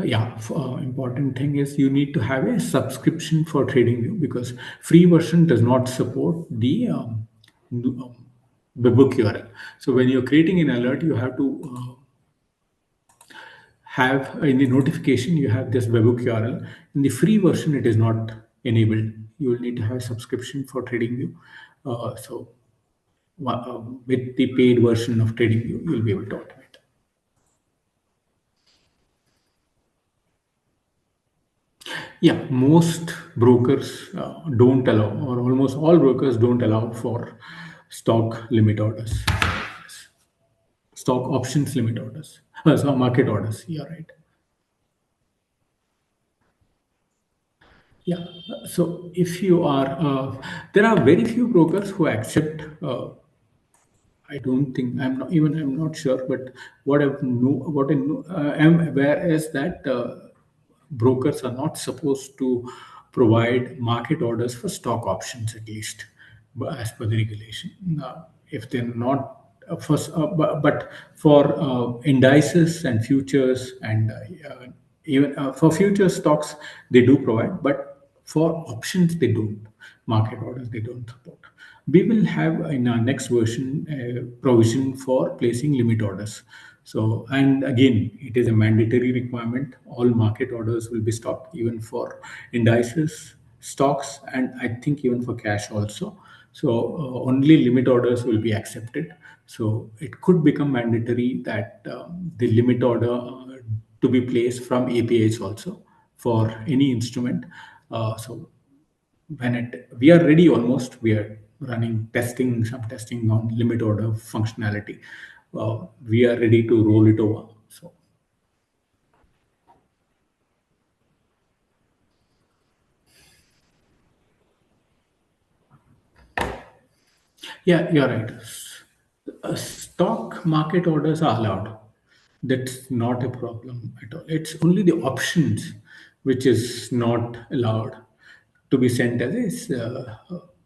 Yeah, important thing is you need to have a subscription for TradingView, because free version does not support the webhook URL. So when you're creating an alert, you have to have in the notification you have this webhook URL. In the free version, it is not enabled. You will need to have a subscription for TradingView. So with the paid version of TradingView, you'll be able to automate. Yeah, most brokers don't allow, or almost all brokers don't allow for stock limit orders, stock options limit orders, so market orders. Yeah, right. Yeah. So if you are, there are very few brokers who accept. I don't think I'm not sure, but what I know, am aware is that brokers are not supposed to provide market orders for stock options, at least as per the regulation. If they're not but for indices and futures and even for future stocks they do provide, but for options they don't. Market orders they don't support. We will have in our next version provision for placing limit orders. So, and again, it is a mandatory requirement. All market orders will be stopped, even for indices, stocks, and I think even for cash also. So, only limit orders will be accepted. So, it could become mandatory that the limit order to be placed from APIs also for any instrument. So, when it we are ready, almost we are running testing, some testing on limit order functionality. We are ready to roll it over. So yeah, you're right. Stock market orders are allowed. That's not a problem at all. It's only the options which is not allowed to be sent as a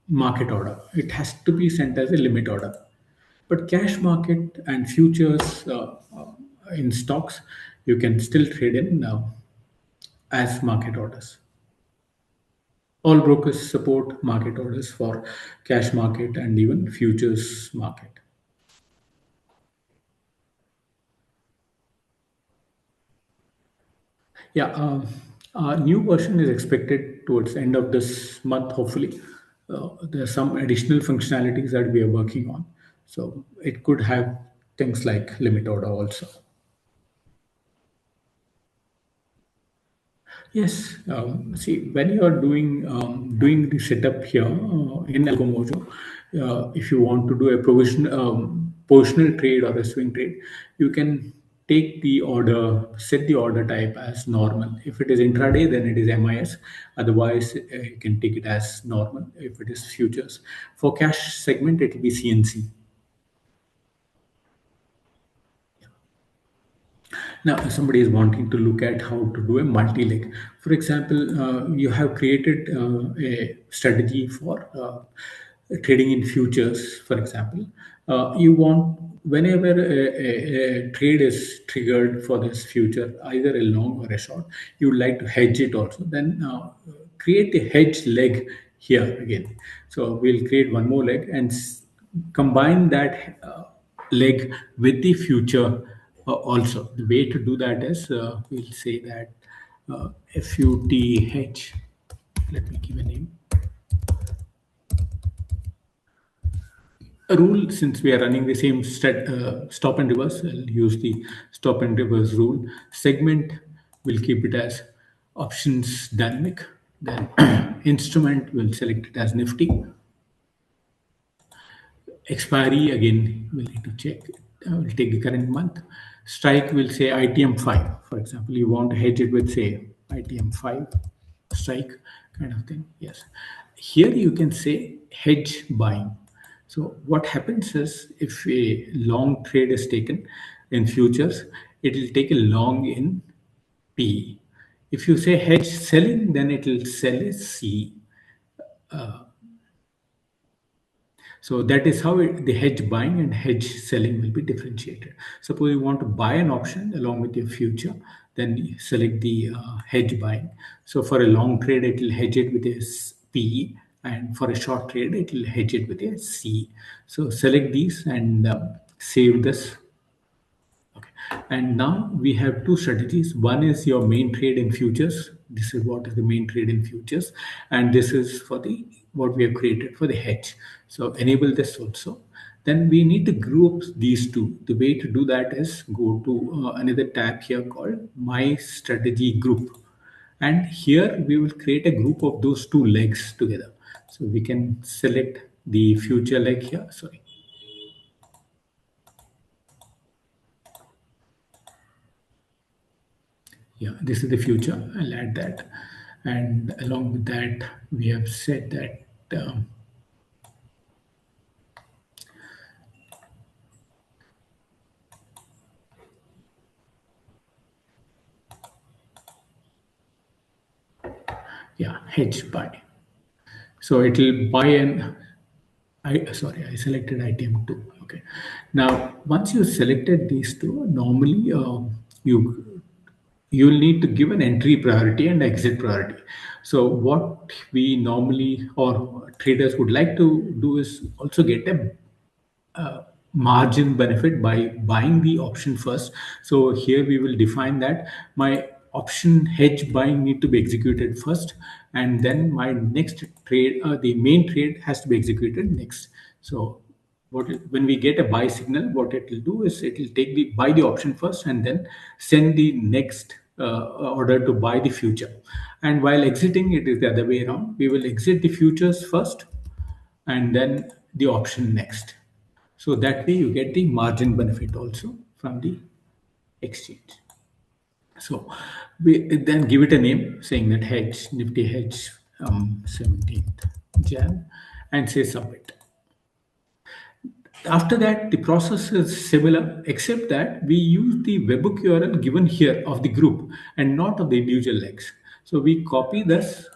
market order. It has to be sent as a limit order. But cash market and futures in stocks, you can still trade in as market orders. All brokers support market orders for cash market and even futures market. Yeah, new version is expected towards the end of this month, hopefully. There are some additional functionalities that we are working on. So it could have things like limit order also. Yes. See, when you are doing the setup here in Algomojo, if you want to do a positional trade or a swing trade, you can take the order, set the order type as normal. If it is intraday, then it is MIS. Otherwise, you can take it as normal. If it is futures, for cash segment, it will be CNC. Now, if somebody is wanting to look at how to do a multi-leg. For example, you have created a strategy for trading in futures, for example. You want, whenever a trade is triggered for this future, either a long or a short, you would like to hedge it also. Then create a hedge leg here again. So we'll create one more leg and combine that leg with the future also. The way to do that is we'll say that FUTH, let me give a name. A rule, since we are running the same stop and reverse, I'll use the stop and reverse rule. Segment, will keep it as options dynamic. Then instrument, will select it as Nifty. Expiry again, we'll need to check. We'll take the current month. Strike will say ITM 5. For example, you want to hedge it with, say, ITM 5 strike kind of thing. Yes. Here you can say hedge buying. So what happens is if a long trade is taken in futures, it will take a long in P. If you say hedge selling, then it will sell a C. So that is how the hedge buying and hedge selling will be differentiated. Suppose you want to buy an option along with your future, then you select the hedge buying. So for a long trade, it will hedge it with a P, and for a short trade, it will hedge it with a C. So select these and save this. Okay. And now we have two strategies. One is your main trade in futures. This is what is the main trade in futures. And this is for the what we have created for the hedge. So enable this also. Then we need to group these two. The way to do that is go to another tab here called My Strategy Group. And here we will create a group of those two legs together. So we can select the future leg here. Sorry. Yeah, this is the future. I'll add that. And along with that, we have said that, yeah, hedge buy. So it will buy an, I selected item two. Okay. Now, once you selected these two, normally you'll need to give an entry priority and exit priority. So what we normally or traders would like to do is also get a margin benefit by buying the option first. So here we will define that my option hedge buying need to be executed first, and then my next trade, the main trade has to be executed next. So when we get a buy signal, what it will do is it will take the buy the option first and then send the next order to buy the future. And while exiting, it is the other way around. We will exit the futures first and then the option next. So that way you get the margin benefit also from the exchange. So we then give it a name saying that hedge, Nifty hedge 17th Jan, and say submit. After that, the process is similar, except that we use the webhook URL given here of the group and not of the individual legs. So we copy this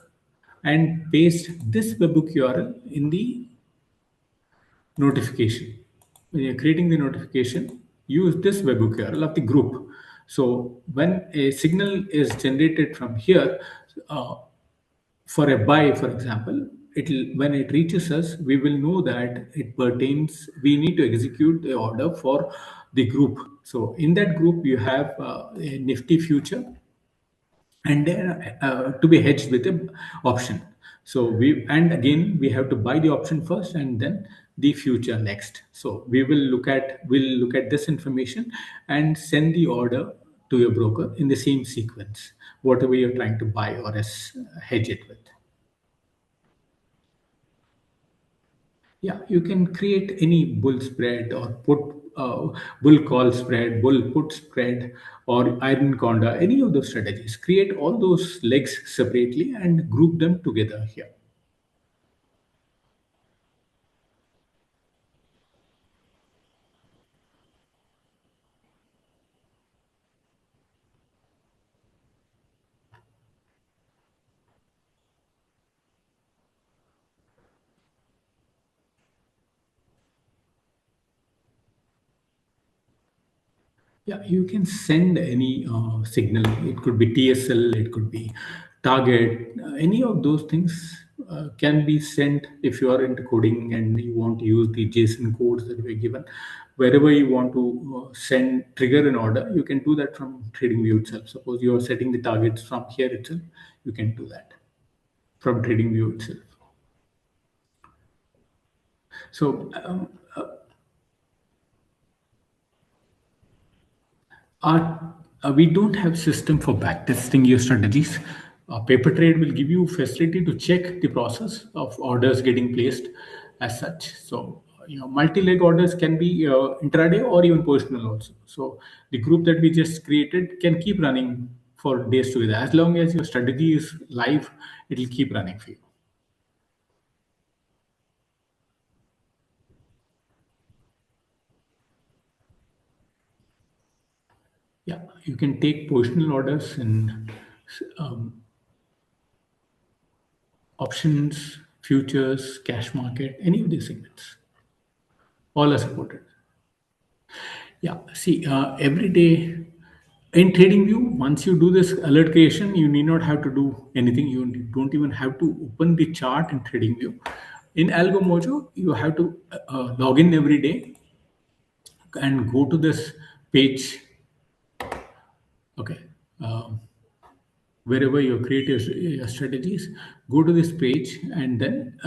and paste this webhook URL in the notification. When you're creating the notification, use this webhook URL of the group. So when a signal is generated from here, uh, for a buy, for example, it'll when it reaches us, we will know that it pertains. We need to execute the order for the group. So in that group, you have a Nifty future and then to be hedged with a option. So we and again we have to buy the option first and then the future next. So we'll look at this information and send the order to your broker in the same sequence, whatever you're trying to buy or hedge it with. Yeah, you can create any bull spread or put bull call spread, bull put spread, or iron conda, any of those strategies. Create all those legs separately and group them together here. Yeah, you can send any signal. It could be TSL, it could be target. Any of those things can be sent if you are into coding and you want to use the JSON codes that were given. Wherever you want to send trigger an order, you can do that from TradingView itself. Suppose you are setting the targets from here itself, you can do that from TradingView itself. So we don't have system for backtesting your strategies. Paper trade will give you facility to check the process of orders getting placed as such. So multi-leg orders can be intraday or even positional also. So the group that we just created can keep running for days together. As long as your strategy is live, it will keep running for you. Yeah, you can take positional orders in um, options, futures, cash market, any of these segments. All are supported. Yeah, see, every day in TradingView, once you do this alert creation, you need not have to do anything. You don't even have to open the chart in TradingView. In Algomojo, you have to log in every day and go to this page. Okay, um, wherever you create your strategies, go to this page, and then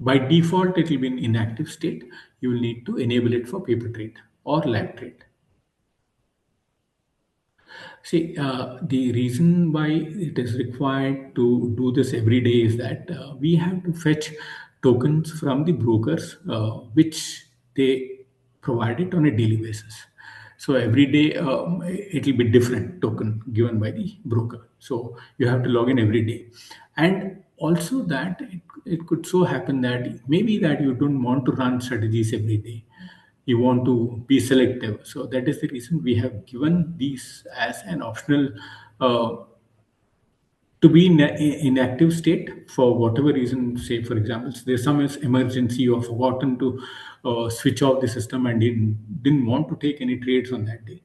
by default it will be in inactive state. You will need to enable it for paper trade or live trade. See, the reason why it is required to do this every day is that we have to fetch tokens from the brokers, which they provide it on a daily basis. So every day it will be different token given by the broker. So you have to log in every day, and also that it could so happen that maybe that you don't want to run strategies every day, you want to be selective. So that is the reason we have given these as an optional uh, to be in active state for whatever reason. Say, for example, there's some emergency or forgotten to switch off the system and didn't want to take any trades on that day.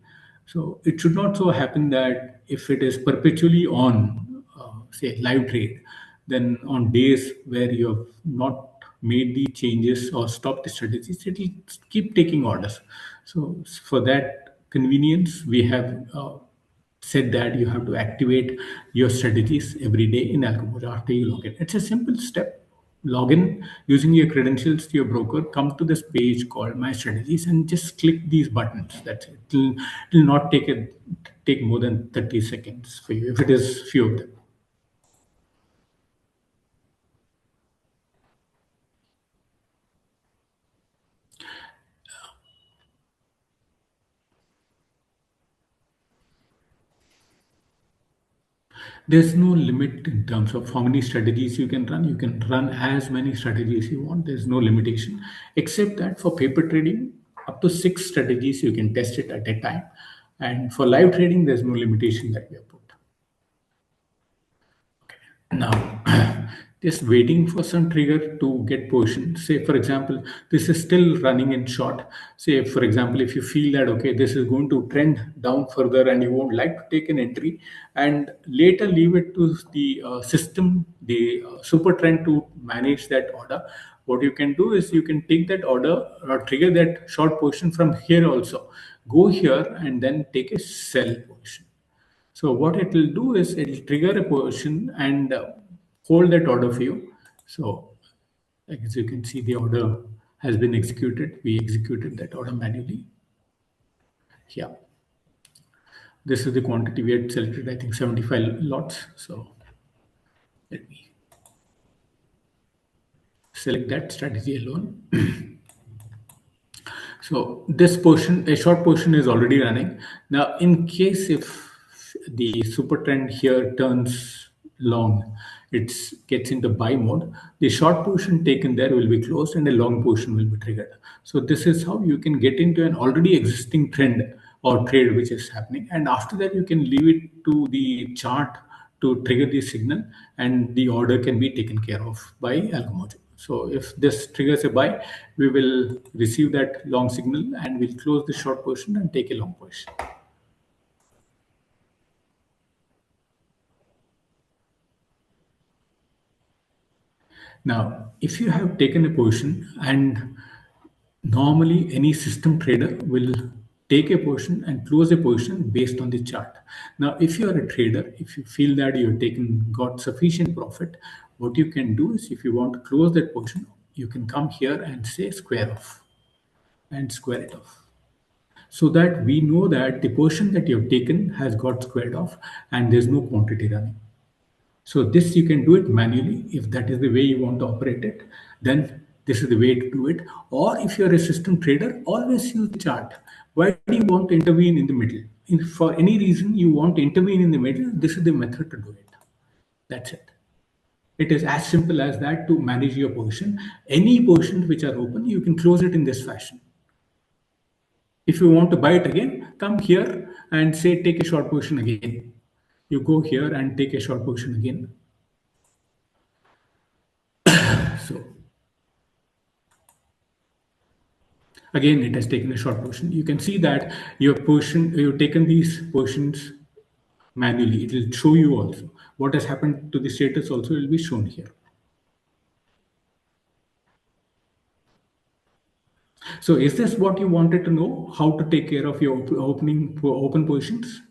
So it should not so happen that if it is perpetually on, say, live trade, then on days where you have not made the changes or stopped the strategies, it will keep taking orders. So for that convenience, we have said that you have to activate your strategies every day in Algomojo after you log in. It's a simple step. Log in using your credentials to your broker, come to this page called My Strategies, and just click these buttons. That's it. It'll not take more than 30 seconds for you if it is few of them. There's no limit in terms of how many strategies you can run. You can run as many strategies you want. There's no limitation, except that for paper trading, up to 6 strategies you can test it at a time. And for live trading, there's no limitation that we have put. Now, just waiting for some trigger to get position. Say, for example, this is still running in short. Say, for example, if you feel that, okay, this is going to trend down further and you won't like to take an entry and later leave it to the system, the super trend to manage that order, what you can do is you can take that order or trigger that short position from here also. Go here and then take a sell position. So what it will do is it will trigger a position and hold that order for you. So as you can see, the order has been executed. We executed that order manually. Yeah. This is the quantity we had selected, I think 75 lots. So let me select that strategy alone. So this portion, a short portion is already running. Now, in case if the super trend here turns long, it gets into buy mode, the short portion taken there will be closed and a long portion will be triggered. So this is how you can get into an already existing trend or trade which is happening. And after that, you can leave it to the chart to trigger the signal and the order can be taken care of by Algomojo. So if this triggers a buy, we will receive that long signal and we'll close the short position and take a long position. Now, if you have taken a position and normally any system trader will take a position and close a position based on the chart. Now, if you are a trader, if you feel that you've taken got sufficient profit, what you can do is if you want to close that position, you can come here and say square off and square it off, so that we know that the portion that you have taken has got squared off and there's no quantity running. So this you can do it manually if that is the way you want to operate it. Then This is the way to do it. Or if you're a system trader, always use the chart. Why do you want to intervene in the middle? If for any reason you want to intervene in the middle, this is the method to do it. That's it. It is as simple as that to manage your position. Any positions which are open, you can close it in this fashion. If you want to buy it again, come here and say take a short position again. You go here and take a short position again. So again, it has taken a short position. You can see that your position, you've taken these positions manually. It will show you also what has happened to the status. Also, will be shown here. So, is this what you wanted to know? How to take care of your open positions?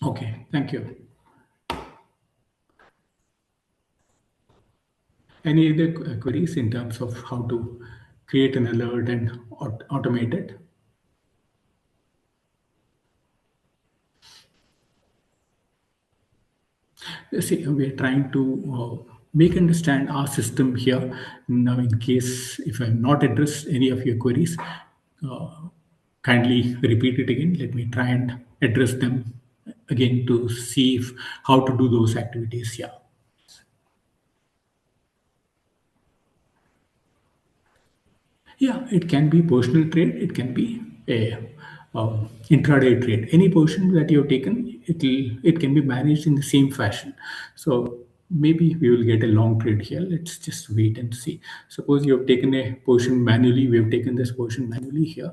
Okay, thank you. Any other queries in terms of how to create an alert and automate it? See, we are trying to make understand our system here. Now, in case if I have not addressed any of your queries, uh, kindly repeat it again. Let me try and address them again to see if, how to do those activities. Yeah. Yeah, it can be personal trade. It can be a intraday trade. Any position that you've taken, it can be managed in the same fashion. So maybe we will get a long trade here. Let's just wait and see. Suppose you have taken a position manually. We have taken this position manually here.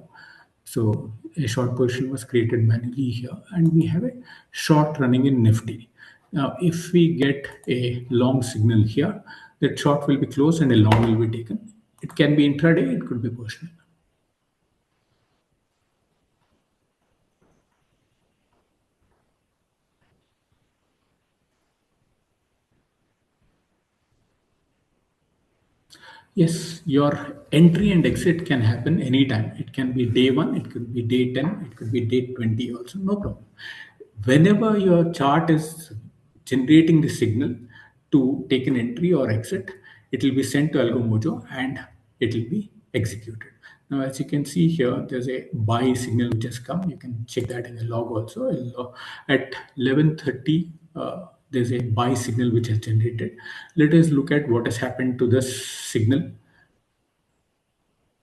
So a short position was created manually here, and we have a short running in Nifty. Now, if we get a long signal here, that short will be closed and a long will be taken. It can be intraday, it could be positional. Yes, your entry and exit can happen anytime. It can be day one, it could be day 10, it could be day 20 also, no problem. Whenever your chart is generating the signal to take an entry or exit, it will be sent to Algomojo and it will be executed. Now, as you can see here, there's a buy signal which has come. You can check that in the log also. At 11:30, there's a buy signal which has generated. Let us look at what has happened to this signal.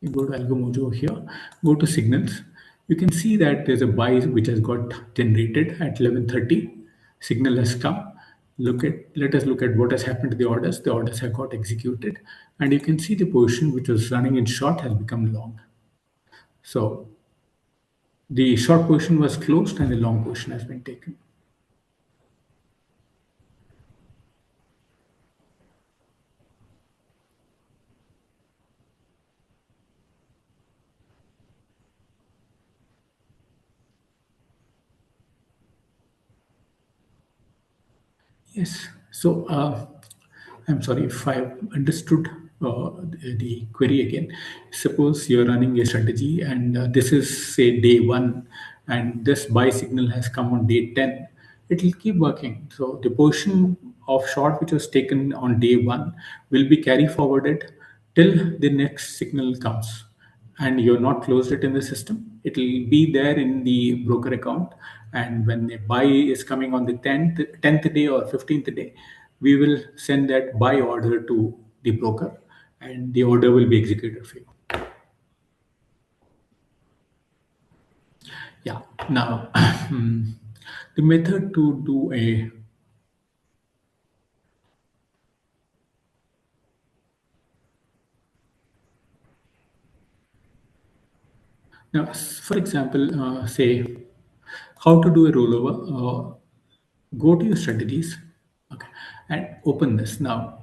You go to Algomojo here, go to signals. You can see that there's a buy which has got generated at 11:30. Signal has come. Let us look at what has happened to the orders. The orders have got executed, and you can see the position which was running in short has become long. So the short position was closed and the long position has been taken. Yes. So I'm sorry if I understood the query again. Suppose you're running a strategy and this is say day one and this buy signal has come on day 10. It will keep working. So the portion of short which was taken on day one will be carry forwarded till the next signal comes and you're not closed it in the system, it will be there in the broker account. And when the buy is coming on the 10th day or 15th day, we will send that buy order to the broker and the order will be executed for you. Yeah. Now, the method to do a now, for example, say how to do a rollover. Go to your strategies, okay, and open this now.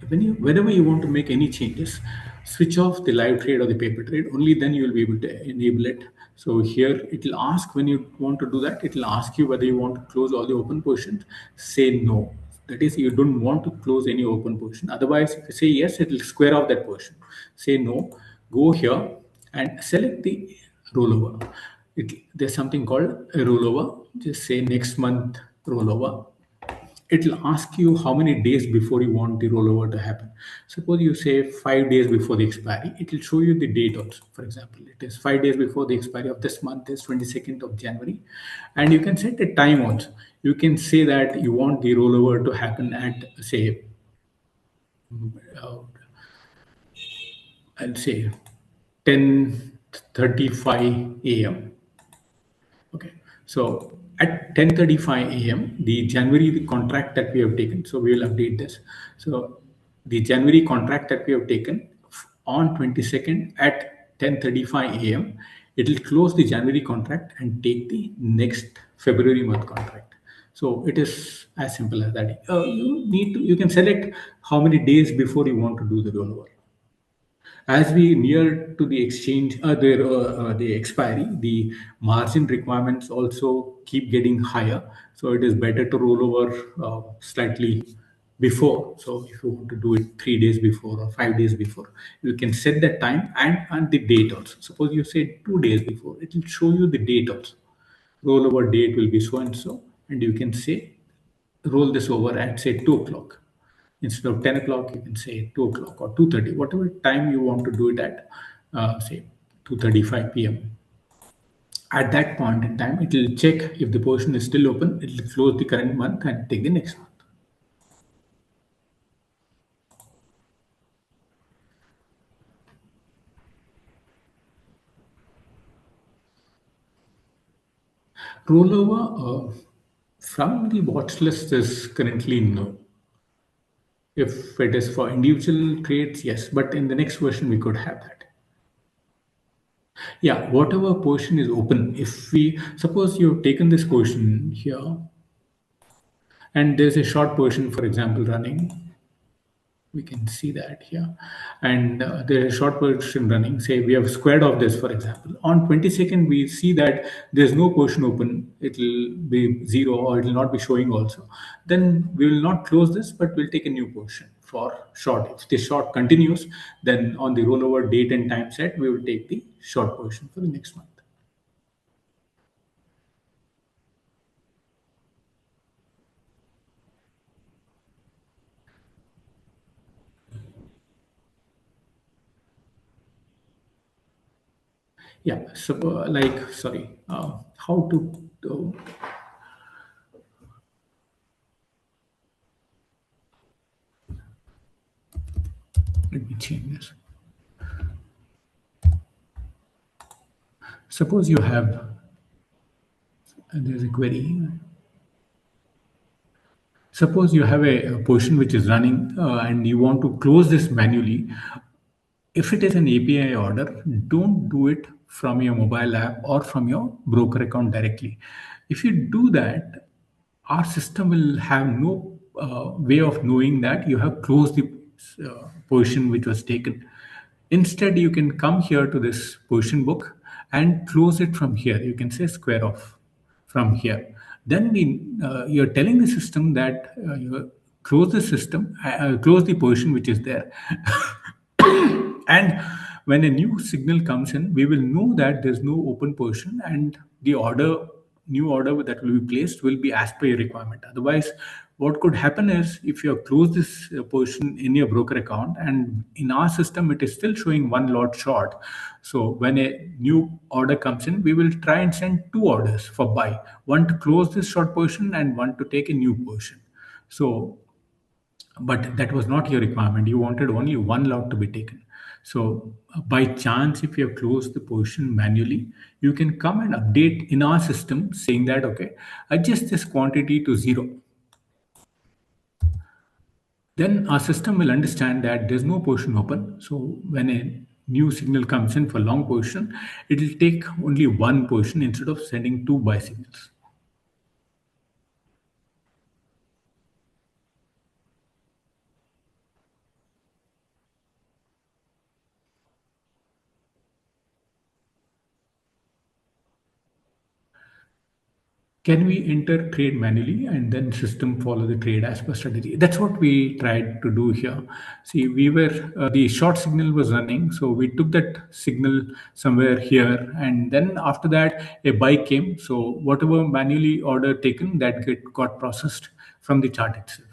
Whenever you want to make any changes, switch off the live trade or the paper trade. Only then you will be able to enable it. So here it will ask when you want to do that. It will ask you whether you want to close all the open positions. Say no. That is, you don't want to close any open position. Otherwise, if you say yes, it will square off that position. Say no. Go here and select the rollover. There's something called a rollover. Just say next month rollover. it'll ask you how many days before you want the rollover to happen. Suppose you say 5 days before the expiry, it will show you the date also. For example, it is 5 days before the expiry of this month is 22nd of January, and you can set a time also. You can say that you want the rollover to happen at, say, uh, I'll say 10:35 a.m. Okay. So at 10:35 a.m., the January contract that we have taken, so we will update this. So the January contract that we have taken on 22nd at 10:35 a.m., it will close the January contract and take the next February month contract. So it is as simple as that. You can select how many days before you want to do the rollover. As we near to the exchange, the expiry, the margin requirements also keep getting higher. So it is better to roll over slightly before. So if you want to do it 3 days before or 5 days before, you can set the time and the date also. Suppose you say 2 days before, it will show you the date also. Rollover date will be so and so, and you can say roll this over at say 2 o'clock. Instead of 10 o'clock, you can say 2 o'clock or 2:30, whatever time you want to do it at, say 2:35 p.m. At that point in time, it will check if the position is still open, it will close the current month and take the next month. Rollover from the watch list is currently no. If it is for individual trades, yes, but in the next version, we could have that. Yeah, whatever portion is open, if we suppose you've taken this portion here and there's a short portion, for example, running, we can see that here, and there's a short portion running. Say we have squared off this, for example, on 22nd, we see that there's no portion open, it'll be zero or it'll not be showing also. Then we will not close this, but we'll take a new portion for short. If the short continues, then on the rollover date and time set, we will take the short portion for the next month. Yeah, so like, sorry, how to let me change this. Suppose you have, there's a query. Suppose you have a portion which is running and you want to close this manually. If it is an API order, don't do it from your mobile app or from your broker account directly. If you do that, our system will have no way of knowing that you have closed the position which was taken. Instead, you can come here to this position book and close it from here. You can say square off from here. Then you're telling the system that you close the system, close the position which is there. And when a new signal comes in, we will know that there's no open position and the new order that will be placed will be as per your requirement. Otherwise, what could happen is if you have closed this position in your broker account and in our system, it is still showing one lot short. So when a new order comes in, we will try and send two orders for buy, one to close this short position and one to take a new position. So but that was not your requirement. You wanted only one lot to be taken. So by chance, if you have closed the position manually, you can come and update in our system saying that, okay, adjust this quantity to zero. Then our system will understand that there's no position open. So when a new signal comes in for long position, it will take only one position instead of sending two buy signals. Can we enter trade manually and then system follow the trade as per strategy? That's what we tried to do here. See, we were the short signal was running, so we took that signal somewhere here, and then after that a buy came. So whatever manually order taken that got processed from the chart itself.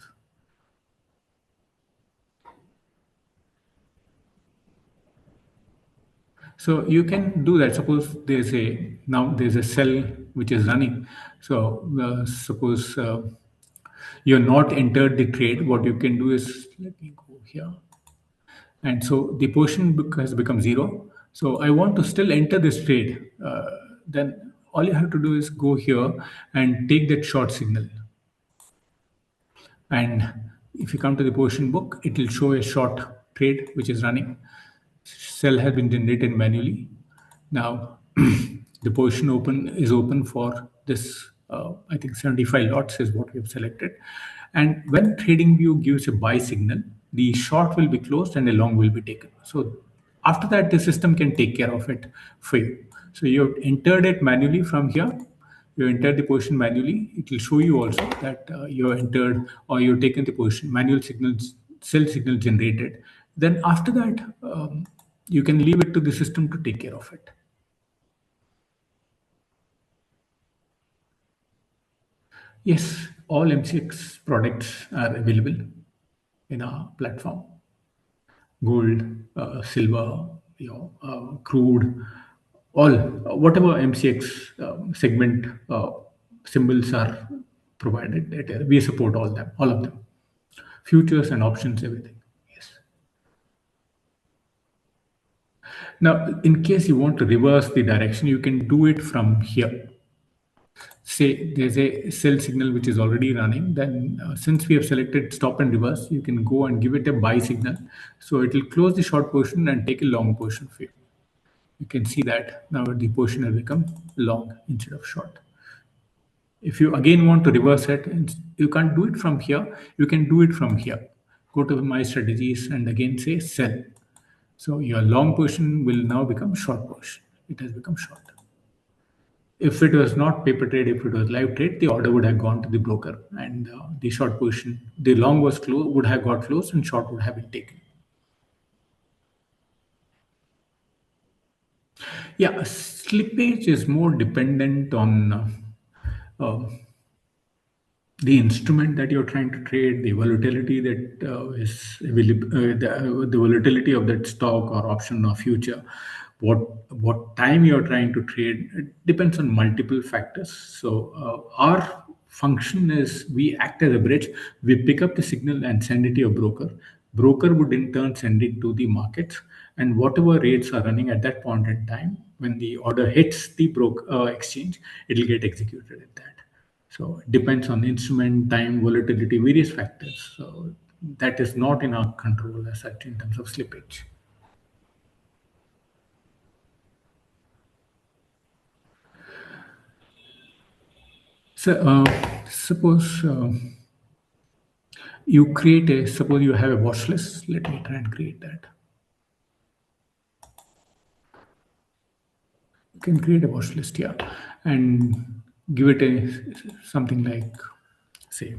So you can do that. Suppose there's a cell which is running. So suppose you're not entered the trade. What you can do is, let me go here, and so the has become zero. So I want to still enter this trade. Then all you have to do is go here and take that short signal. And if you come to the position book, it will show a short trade which is running. Cell has been generated manually. Now the position open is open for this. I think 75 lots is what we have selected. And when TradingView gives a buy signal, the short will be closed and a long will be taken. So after that, the system can take care of it for you. So you have entered it manually from here. You enter the position manually. It will show you also that you entered or you've taken the position, manual signals, cell signal generated. Then after that, you can leave it to the system to take care of it. Yes, all MCX products are available in our platform. Gold, silver, crude, all whatever MCX segment symbols are provided. We support all of them, futures and options, everything. Yes. Now, in case you want to reverse the direction, you can do it from here. Say there's a sell signal which is already running, then since we have selected stop and reverse, you can go and give it a buy signal. So it will close the short portion and take a long portion for you. You can see that now the portion has become long instead of short. If you again want to reverse it, you can't do it from here. You can do it from here. Go to my strategies and again say sell. So your long portion will now become short portion. It has become short. If it was not paper trade, if it was live trade, the order would have gone to the broker, and the short position, the long was closed, would have got closed, and short would have been taken. Yeah, slippage is more dependent on the instrument that you're trying to trade, the volatility that is available, the volatility of that stock or option or future, what time you're trying to trade. It depends on multiple factors. So our function is we act as a bridge. We pick up the signal and send it to a broker. Broker would in turn send it to the markets, and whatever rates are running at that point in time, when the order hits the exchange, it will get executed at that. So it depends on instrument, time, volatility, various factors. So that is not in our control as such in terms of slippage. So suppose suppose you have a watch list. Let me try and create that. You can create a watch list here and give it something like, say,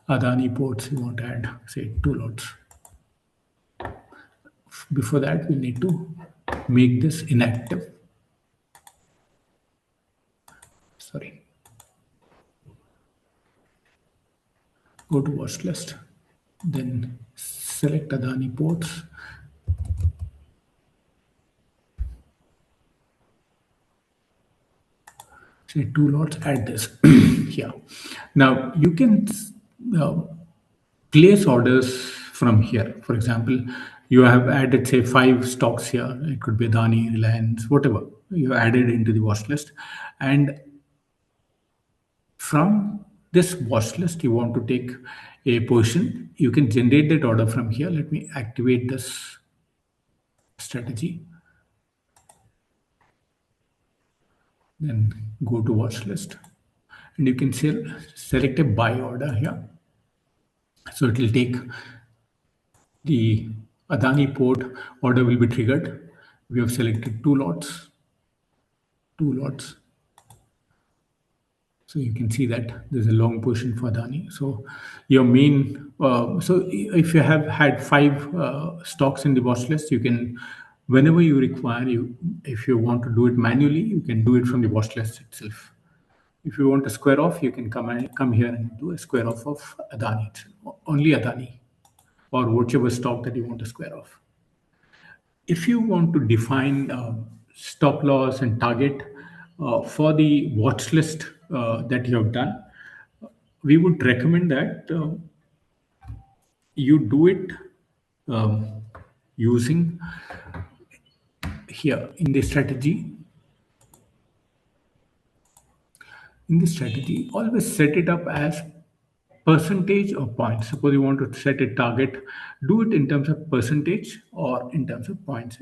Adani ports. You want to add, say, 2 lots. Before that, we need to make this inactive. Sorry. Go to watch list, then select Adani ports. Say 2 lots, add this here. Now you can uh, place orders from here. For example, you have added say 5 stocks here. It could be Adani, Reliance, whatever you added into the watch list, and from this watch list you want to take a position. You can generate that order from here. Let me activate this strategy. Then go to watch list, and you can select a buy order here. So it will take the Adani port order will be triggered. We have selected 2 lots. So you can see that there's a long position for Adani. So your main, so if you have had 5 stocks in the watch list, you can, whenever you require, if you want to do it manually, you can do it from the watch list itself. If you want to square off, you can come here and do a square off of Adani itself, only Adani, or whichever stock that you want to square off. If you want to define stop loss and target for the watch list that you have done, we would recommend that you do it um, using here in the strategy, always set it up as percentage or points. Suppose you want to set a target, do it in terms of percentage or in terms of points.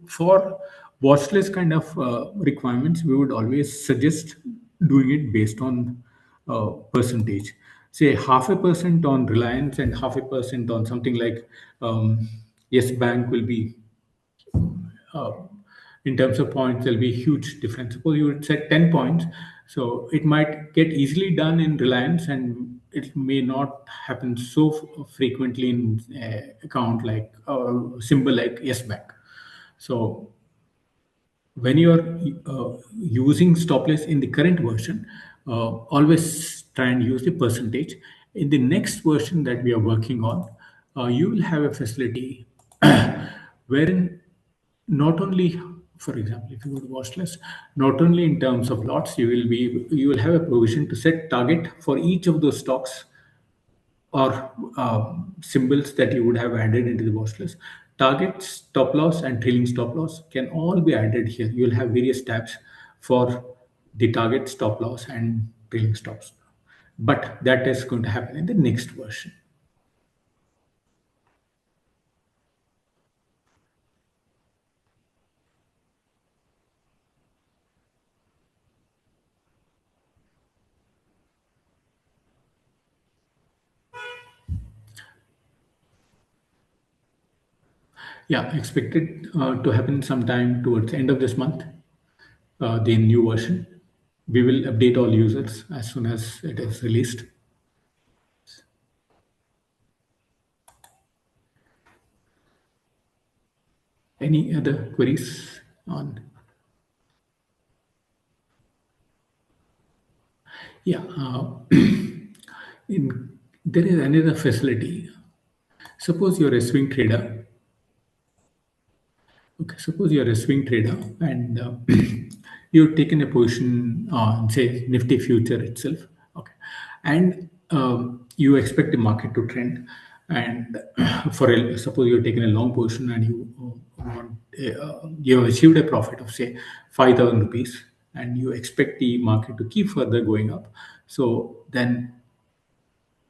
For watch list kind of requirements, we would always suggest doing it based on percentage. Say half a percent on Reliance and half a percent on something like Yes Bank will be uh, in terms of points, there'll be a huge difference. Suppose you would set 10 points, so it might get easily done in Reliance, and it may not happen so frequently in account like symbol like Yes Bank. So when you are using stop loss in the current version, always try and use the percentage. In the next version that we are working on, you will have a facility wherein not only, for example, if you go to watch list, not only in terms of lots, you will have a provision to set target for each of those stocks or symbols that you would have added into the watch list. Target, stop loss, and trailing stop loss can all be added here. You'll have various tabs for the target, stop loss, and trailing stops. But that is going to happen in the next version. Yeah, expected to happen sometime towards the end of this month, the new version. We will update all users as soon as it is released. Any other queries on? Yeah, there is another facility. Suppose you're a swing trader. Okay, suppose you're a swing trader and you've taken a position on, say, Nifty future itself. Okay, and you expect the market to trend. And suppose you're taking a long position and you have achieved a profit of say 5,000 rupees, and you expect the market to keep further going up. So then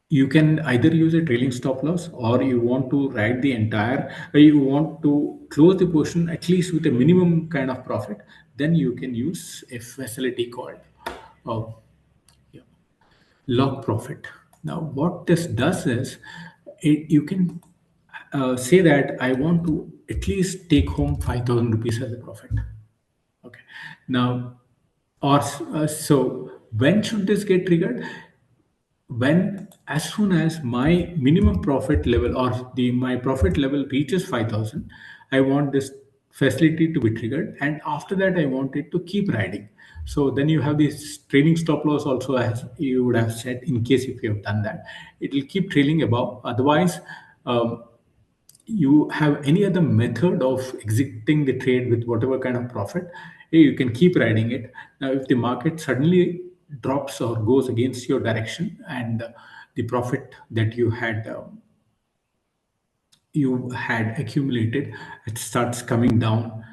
you can either use a trailing stop loss, or you want to ride the entire you want to close the position at least with a minimum kind of profit. Then you can use a facility called uh, yeah, log profit. Now what this does is you can say that I want to at least take home 5,000 rupees as a profit. Okay, now or so when should this get triggered? When, as soon as my minimum profit level or the my profit level reaches 5,000, I want this facility to be triggered, and after that I want it to keep riding. So then you have this trailing stop loss also, as you would have said, in case if you have done that, it will keep trailing above. Otherwise, um, you have any other method of exiting the trade with whatever kind of profit, you can keep riding it. Now if the market suddenly drops or goes against your direction, and the profit that you had accumulated, it starts coming down.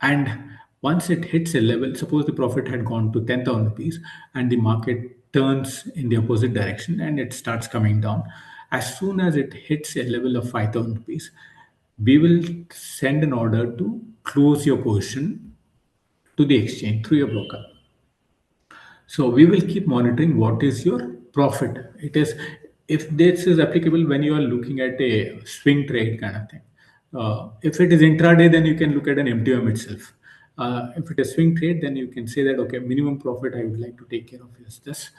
And once it hits a level, suppose the profit had gone to 10,000 rupees and the market turns in the opposite direction and it starts coming down, as soon as it hits a level of 5,000 rupees, we will send an order to close your position to the exchange through your broker. So we will keep monitoring what is your profit. It is, if this is applicable when you are looking at a swing trade kind of thing. If it is intraday, then you can look at an MTM itself. If it is swing trade, then you can say that okay, minimum profit I would like to take care of is this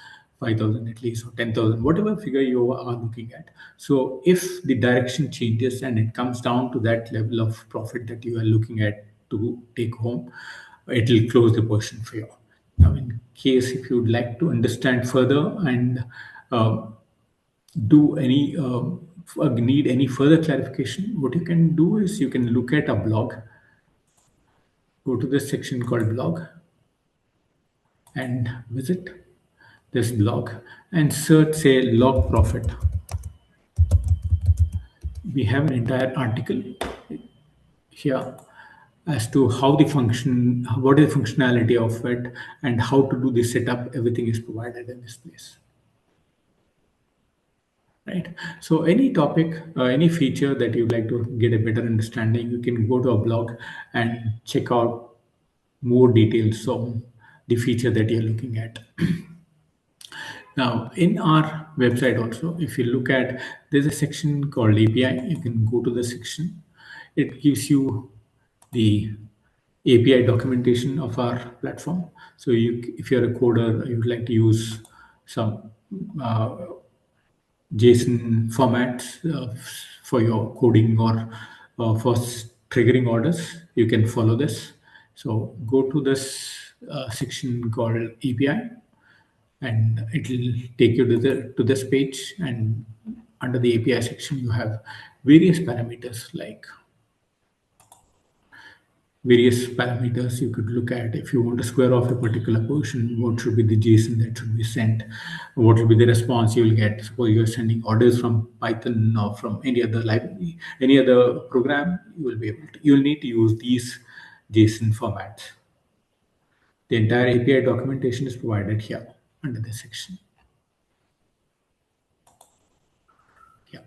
5,000 at least, or 10,000, whatever figure you are looking at. So if the direction changes and it comes down to that level of profit that you are looking at to take home, it will close the position for you. Now, in case if you would like to understand further and uh, do any need any further clarification, what you can do is you can look at a blog, go to this section called blog, and visit this blog and search, say, log profit. We have an entire article here as to how the function, what is the functionality of it, and how to do the setup. Everything is provided in this place, right? So any topic, any feature that you'd like to get a better understanding, you can go to a blog and check out more details on the feature that you're looking at. Now, in our website also, if you look at, there's a section called API. You can go to the section. It gives you the API documentation of our platform. So if you're a coder, you would like to use some uh, JSON formats for your coding or for triggering orders, you can follow this. So go to this section called API, and it will take you to this page. And under the API section, you have various parameters, like various parameters you could look at. If you want to square off a particular portion, what should be the JSON that should be sent, what will be the response you will get. Suppose you're sending orders from Python or from any other library, any other program, you'll need to use these JSON formats. The entire API documentation is provided here under this section. Yeah.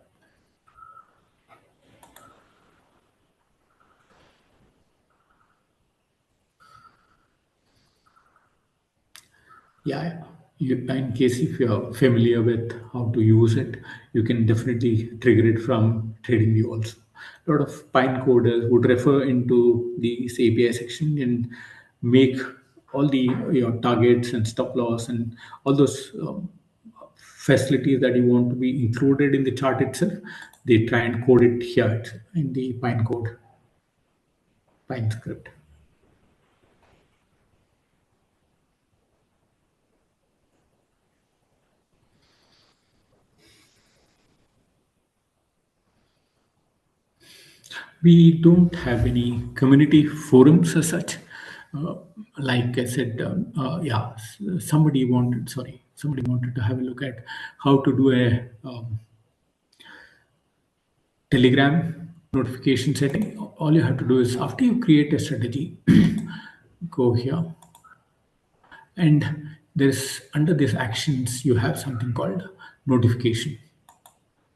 Yeah, in case if you're familiar with how to use it, you can definitely trigger it from TradingView also. A lot of Pine coders would refer into the API section and make all the targets and stop loss and all those facilities that you want to be included in the chart itself. They try and code it here in the Pine script. We don't have any community forums as such. Uh, like I said, somebody wanted to have a look at how to do a Telegram notification setting. All you have to do is after you create a strategy, go here, and there's under these actions you have something called notification.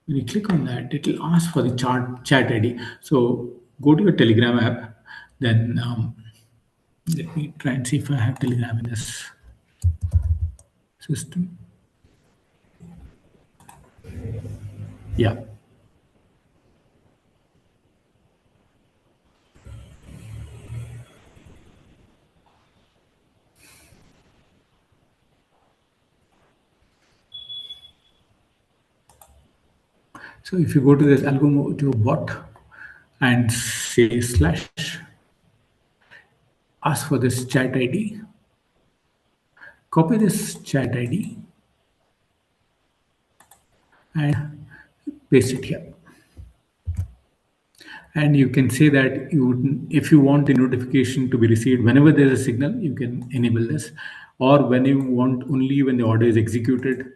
When you click on that, it will ask for the chat ID. So go to your Telegram app, then let me try and see if I have Telegram in this system. Yeah. So if you go to this Algomojo bot and say slash, ask for this chat ID, copy this chat ID and paste it here. And you can say that if you want the notification to be received whenever there's a signal, you can enable this. Or when you want only when the order is executed,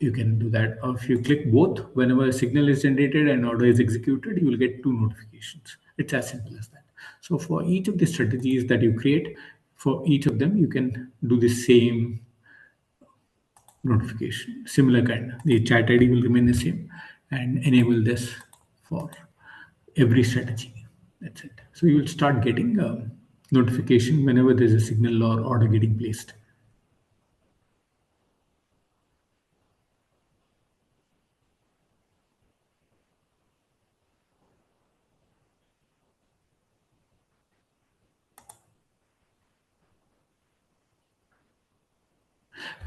you can do that. Or if you click both, whenever a signal is generated and order is executed, you will get two notifications. It's as simple as that. So for each of the strategies that you create, for each of them, you can do the same notification, similar kind. The chat ID will remain the same, and enable this for every strategy. That's it. So you will start getting a notification whenever there's a signal or order getting placed.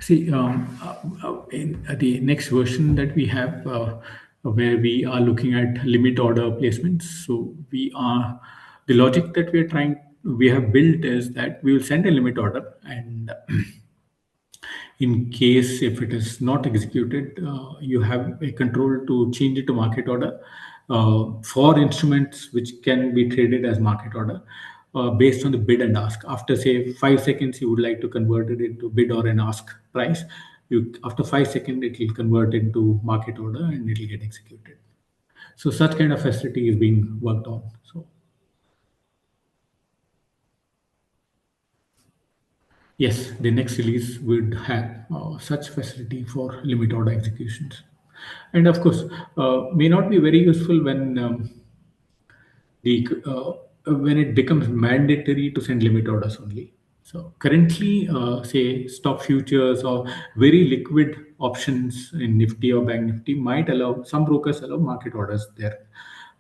See, in the next version that we have, where we are looking at limit order placements. So we are the logic that we are trying we have built is that we will send a limit order, and in case if it is not executed, you have a control to change it to market order for instruments which can be traded as market order based on the bid and ask. After say 5 seconds, you would like to convert it into bid or an ask price. You after 5 seconds, it will convert into market order and it will get executed. So such kind of facility is being worked on. So yes, the next release would have such facility for limit order executions. And of course, may not be very useful when it becomes mandatory to send limit orders only. So currently, say stock futures or very liquid options in Nifty or Bank Nifty might allow some brokers allow market orders there.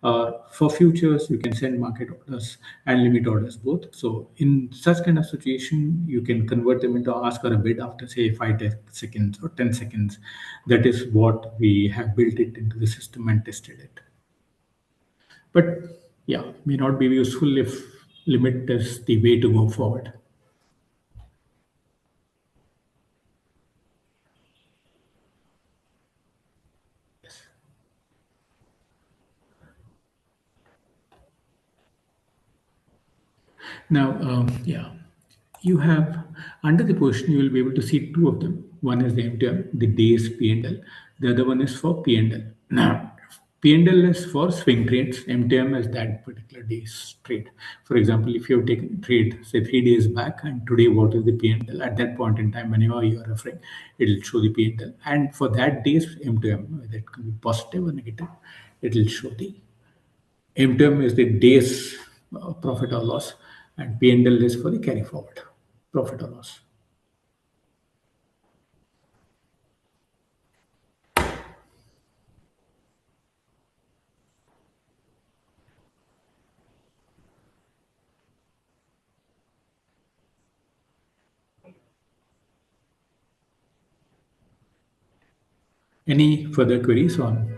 For futures, you can send market orders and limit orders both. So in such kind of situation, you can convert them into ask or a bid after say 5 seconds or 10 seconds. That is what we have built it into the system and tested it. But yeah, may not be useful if limit is the way to go forward. Now, yeah, you have under the position, you will be able to see two of them. One is the MTM, the days P&L. The other one is for P&L. Now, P&L is for swing trades. MTM is that particular day's trade. For example, if you have taken a trade, say 3 days back, and today what is the P&L? At that point in time, whenever you are referring, it will show the P&L. And for that day's MTM, whether it can be positive or negative, it will show the MTM is the day's profit or loss, and P&L is for the carry forward profit or loss. Any further queries on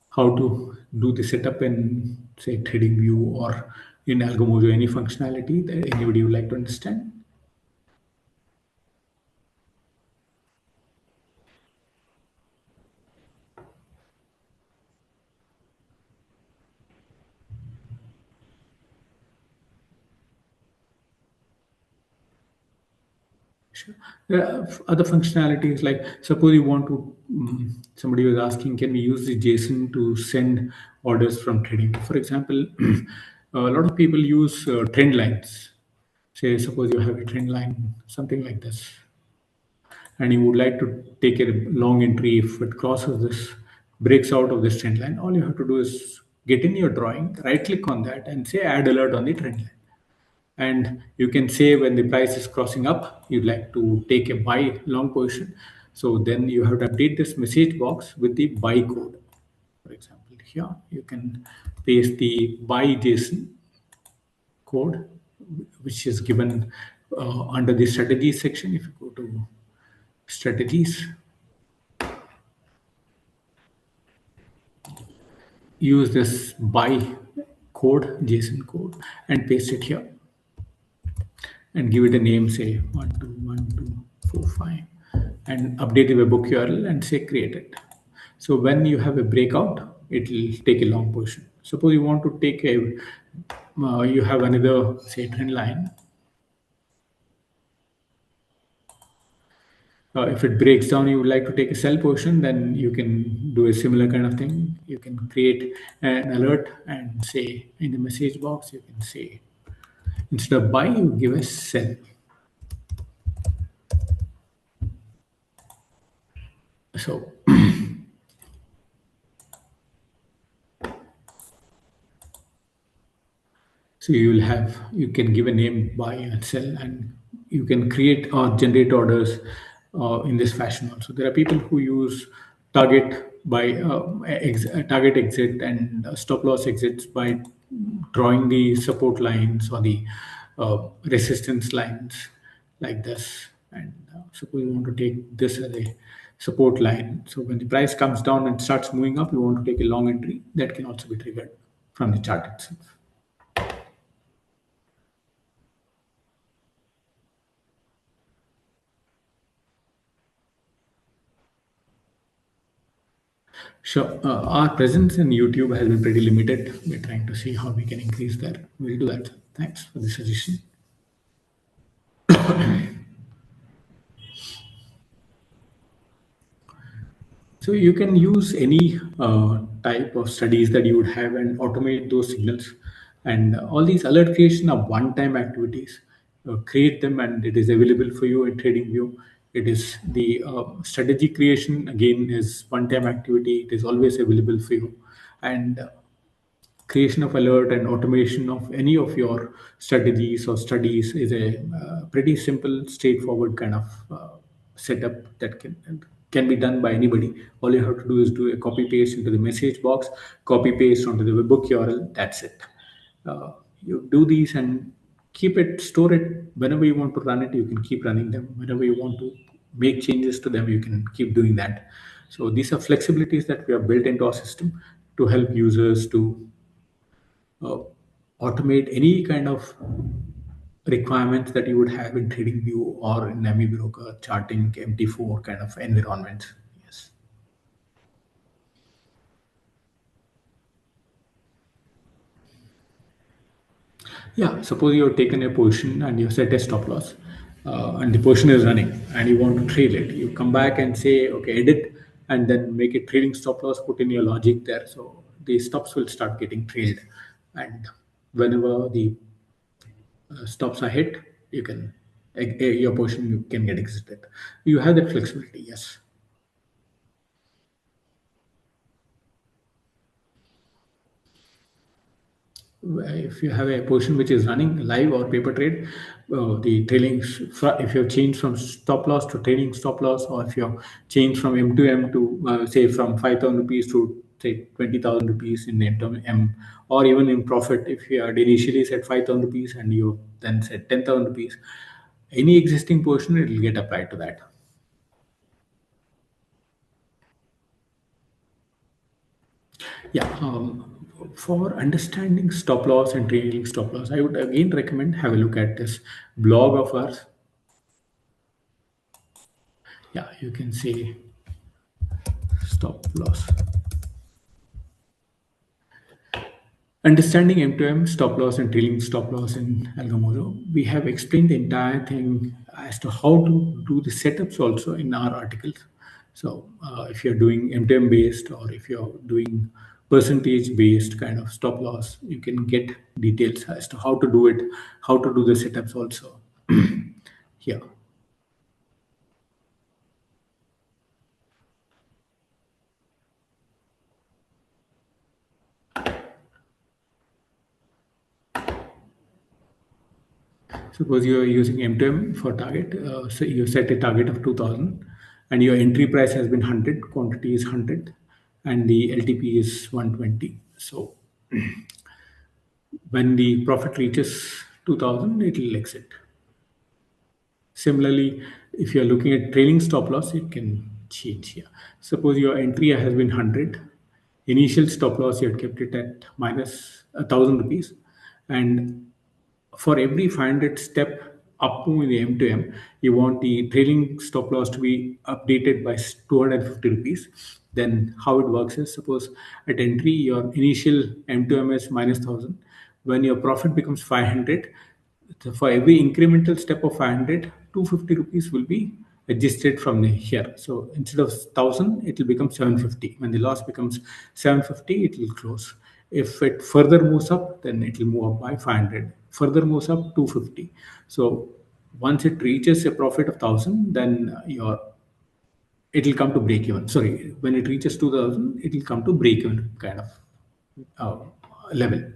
how to do the setup in, say, TradingView or in Algomojo? Any functionality that anybody would like to understand? Sure. There are other functionalities like suppose you want to, somebody was asking, can we use the JSON to send orders from trading? For example, a lot of people use trend lines. Say, suppose you have a trend line, something like this, and you would like to take a long entry. If it crosses this, breaks out of this trend line, all you have to do is get in your drawing, right click on that, and say add alert on the trend line. And you can say when the price is crossing up, you'd like to take a buy long position. So then you have to update this message box with the buy code. For example, here you can paste the buy JSON code, which is given under the strategies section. If you go to strategies, use this buy code, JSON code, and paste it here and give it a name, say 121245, and update the webhook URL and say create it. So when you have a breakout, it will take a long position. Suppose you want to take a, you have another, say, trend line. If it breaks down, you would like to take a sell position, then you can do a similar kind of thing. You can create an alert and say in the message box, you can say instead of buy, you give a sell. So So you can give a name, buy and sell, and you can create or generate orders in this fashion also. There are people who use target exit and stop loss exits by drawing the support lines or the resistance lines like this. And suppose you want to take this as a support line. So when the price comes down and starts moving up, you want to take a long entry. That can also be triggered from the chart itself. Sure. Our presence in YouTube has been pretty limited. We're trying to see how we can increase that. We'll do that. Thanks for the suggestion. So you can use any type of studies that you would have and automate those signals. And all these alert creation are one-time activities. Create them and it is available for you in TradingView. It is the strategy creation again is one-time activity. It is always available for you. And creation of alert and automation of any of your strategies or studies is a pretty simple straightforward kind of setup that can be done by anybody. All you have to do is do a copy paste into the message box, copy paste onto the webbook url, that's it. You do these and keep it, store it. Whenever you want to run it, you can keep running them. Whenever you want to make changes to them, you can keep doing that. So these are flexibilities that we have built into our system to help users to uh, automate any kind of requirements that you would have in TradingView or in Amibroker, charting, MT4 kind of environments. Yes. Yeah. Suppose you have taken a position and you set a stop loss, and the position is running, and you want to trail it. You come back and say, okay, edit, and then make a trailing stop loss. Put in your logic there, so the stops will start getting trailed, and whenever the stops are hit, you can your portion you can get exited. You have that flexibility. Yes. If you have a position which is running live or paper trade, the trailing, if you have changed from stop loss to trailing stop loss, or if you have changed from M to M to say from 5,000 rupees to say 20,000 rupees in M to M, or even in profit, if you had initially said 5,000 rupees and you then said 10,000 rupees, any existing portion it will get applied to that. Yeah, for understanding stop loss and trailing stop loss, I would again recommend have a look at this blog of ours. Yeah, you can say stop loss. Understanding M2M stop loss and trailing stop loss in Algomojo. We have explained the entire thing as to how to do the setups also in our articles. So if you're doing M2M based or if you're doing percentage based kind of stop loss, you can get details as to how to do it, how to do the setups also. Here. Suppose you are using M2M for target, so you set a target of 2000 and your entry price has been 100, quantity is 100, and the LTP is 120. So when the profit reaches 2000, it will exit. Similarly, if you are looking at trailing stop loss, it can change here. Suppose your entry has been 100, initial stop loss you had kept it at minus 1,000 rupees, and for every 500 step up move in the M to M, you want the trailing stop loss to be updated by 250 rupees. Then how it works is, suppose at entry your initial M to M is minus 1,000. When your profit becomes 500, so for every incremental step of 500, 250 rupees will be adjusted from here. So instead of 1,000, it will become 750. When the loss becomes 750, it will close. If it further moves up, then it will move up by 500. Further moves up 250. So once it reaches a profit of 1,000, then your it will come to break even. Sorry, when it reaches 2,000, it will come to break even kind of uh, level.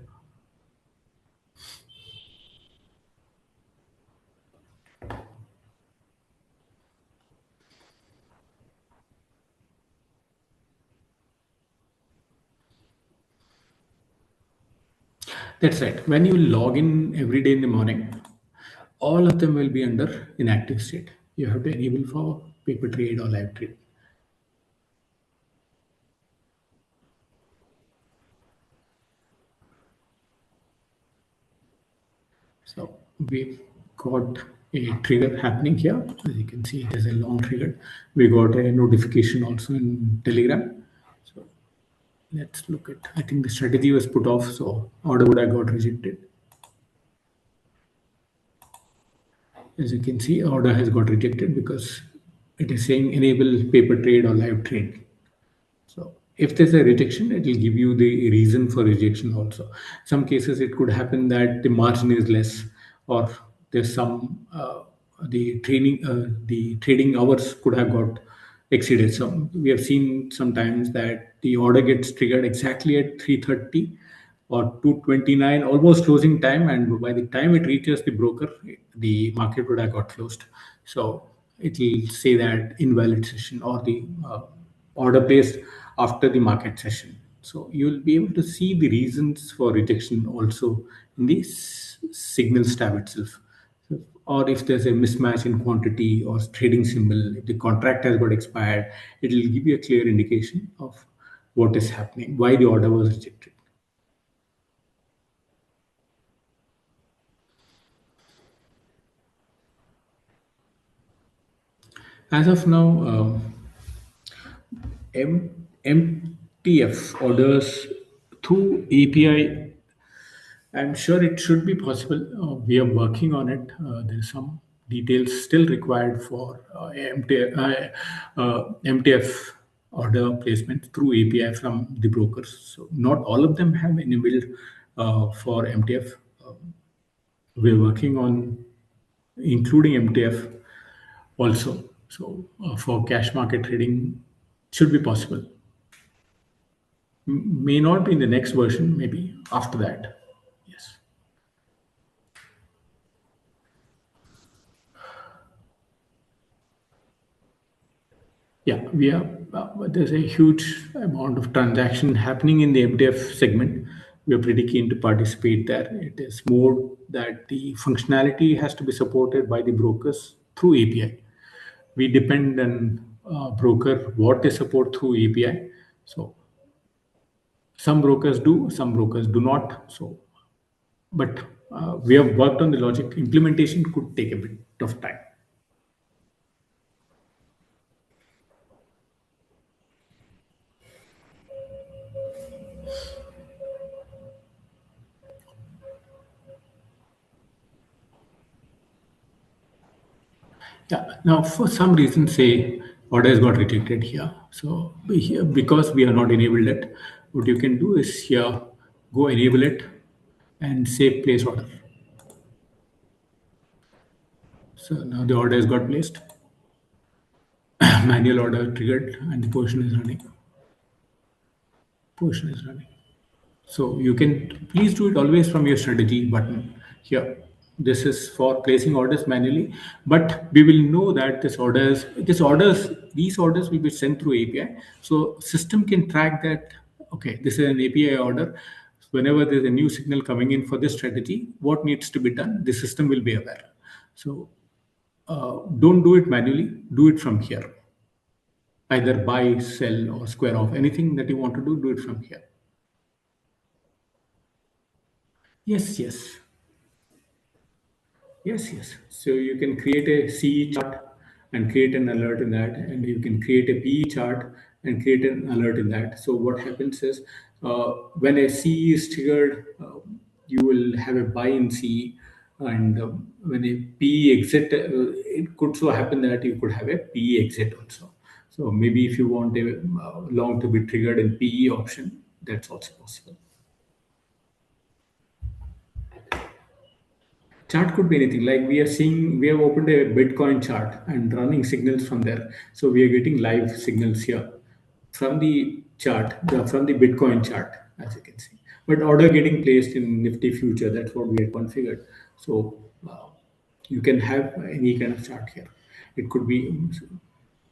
That's right. When you log in every day in the morning, all of them will be under inactive state. You have to enable for paper trade or live trade. So we've got a trigger happening here. As you can see, it is a long trigger. We got a notification also in Telegram. So let's look at. I think the strategy was put off, so order would have got rejected. As you can see, order has got rejected because it is saying enable paper trade or live trade. So if there's a rejection, it will give you the reason for rejection also. Some cases it could happen that the margin is less, or there's some the trading hours could have got exceeded. So we have seen sometimes that the order gets triggered exactly at 3:30 or 2:29, almost closing time, and by the time it reaches the broker, the market would have got closed. So it will say that invalid session or the order placed after the market session. So you will be able to see the reasons for rejection also in the signals tab itself. Or if there's a mismatch in quantity or trading symbol, if the contract has got expired, it will give you a clear indication of what is happening, why the order was rejected. As of now, MTF orders through API. I'm sure it should be possible. We are working on it. There's some details still required for MTF order placement through API from the brokers. So not all of them have enabled for MTF. We're working on including MTF also. So for cash market trading, should be possible. May not be in the next version, maybe after that. Yes. Yeah, we are. There's a huge amount of transaction happening in the MTF segment. We are pretty keen to participate there. It is more that the functionality has to be supported by the brokers through API. We depend on broker what they support through API. So some brokers do, some brokers do not. So, but we have worked on the logic. Implementation could take a bit of time. Yeah. Now, for some reason, say orders got rejected here. So here, because we are not enabled it, what you can do is here go enable it and say place order. So now the order has got placed, manual order triggered, and the portion is running. Portion is running. So you can please do it always from your strategy button here. This is for placing orders manually, but we will know that these orders will be sent through API. So system can track that. Okay, this is an API order. Whenever there's a new signal coming in for this strategy, what needs to be done? The system will be aware. So don't do it manually. Do it from here. Either buy, sell, or square off. Anything that you want to do, do it from here. Yes, yes. Yes, yes. So you can create a CE chart and create an alert in that, and you can create a PE chart and create an alert in that. So what happens is when a CE is triggered, you will have a buy in CE, and when a PE exit, it could so happen that you could have a PE exit also. So maybe if you want a long to be triggered in PE option, that's also possible. Chart could be anything. Like we are seeing, we have opened a Bitcoin chart and running signals from there. So we are getting live signals here from the chart, from the Bitcoin chart, as you can see. But order getting placed in Nifty future. That's what we had configured. So you can have any kind of chart here. It could be.